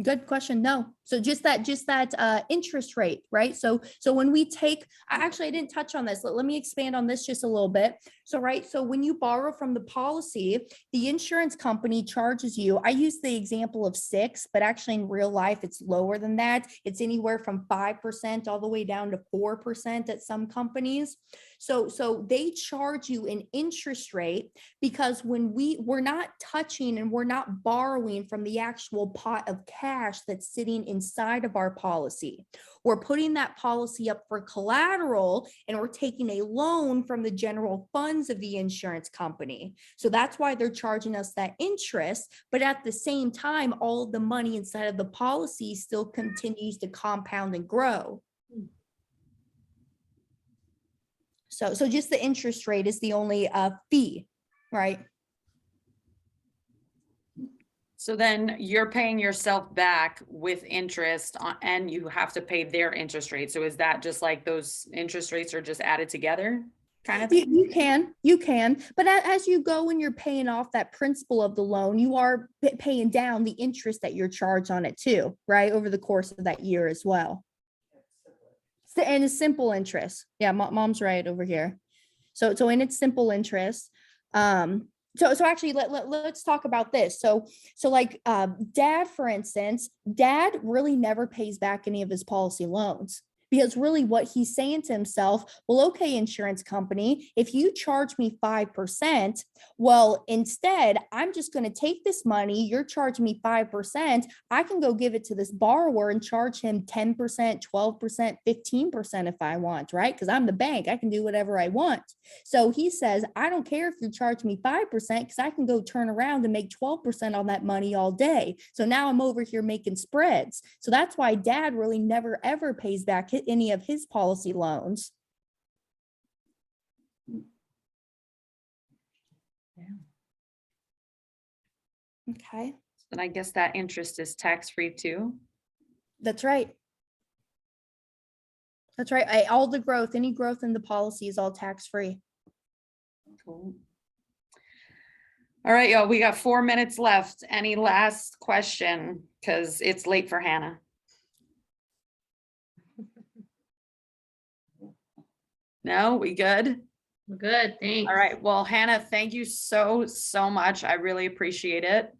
Good question. No. So just that interest rate, right? So when we take, actually, I didn't touch on this. Let me expand on this just a little bit. So, right. So when you borrow from the policy, the insurance company charges you, I use the example of 6, but actually in real life, it's lower than that. It's anywhere from 5% all the way down to 4% at some companies. So they charge you an interest rate because when we're not touching and we're not borrowing from the actual pot of cash that's sitting inside of our policy. We're putting that policy up for collateral and we're taking a loan from the general funds of the insurance company. So that's why they're charging us that interest. But at the same time, all of the money inside of the policy still continues to compound and grow. So just the interest rate is the only fee, right? So then you're paying yourself back with interest on, and you have to pay their interest rate. So is that just like those interest rates are just added together kind of You, thing? you can, but as you go and you're paying off that principal of the loan, you are paying down the interest that you're charged on it too, right? Over the course of that year as well. And it's simple interest. Yeah, mom's right over here. So in its simple interest, so actually let's talk about this. So like dad, for instance, dad really never pays back any of his policy loans. Because really what he's saying to himself, well, okay, insurance company, if you charge me 5%, well, instead, I'm just going to take this money, you're charging me 5%, I can go give it to this borrower and charge him 10%, 12%, 15% if I want, right? Because I'm the bank, I can do whatever I want. So he says, I don't care if you charge me 5% because I can go turn around and make 12% on that money all day. So now I'm over here making spreads. So that's why dad really never ever pays back any of his policy loans. Yeah. Okay. And I guess that interest is tax-free too. That's right. That's right. All the growth, any growth in the policy is all tax-free. Cool. All right, y'all, we got 4 minutes left. Any last question? Because it's late for Hannah. No, we good? Good, thanks. All right, well, Hannah, thank you so much. I really appreciate it.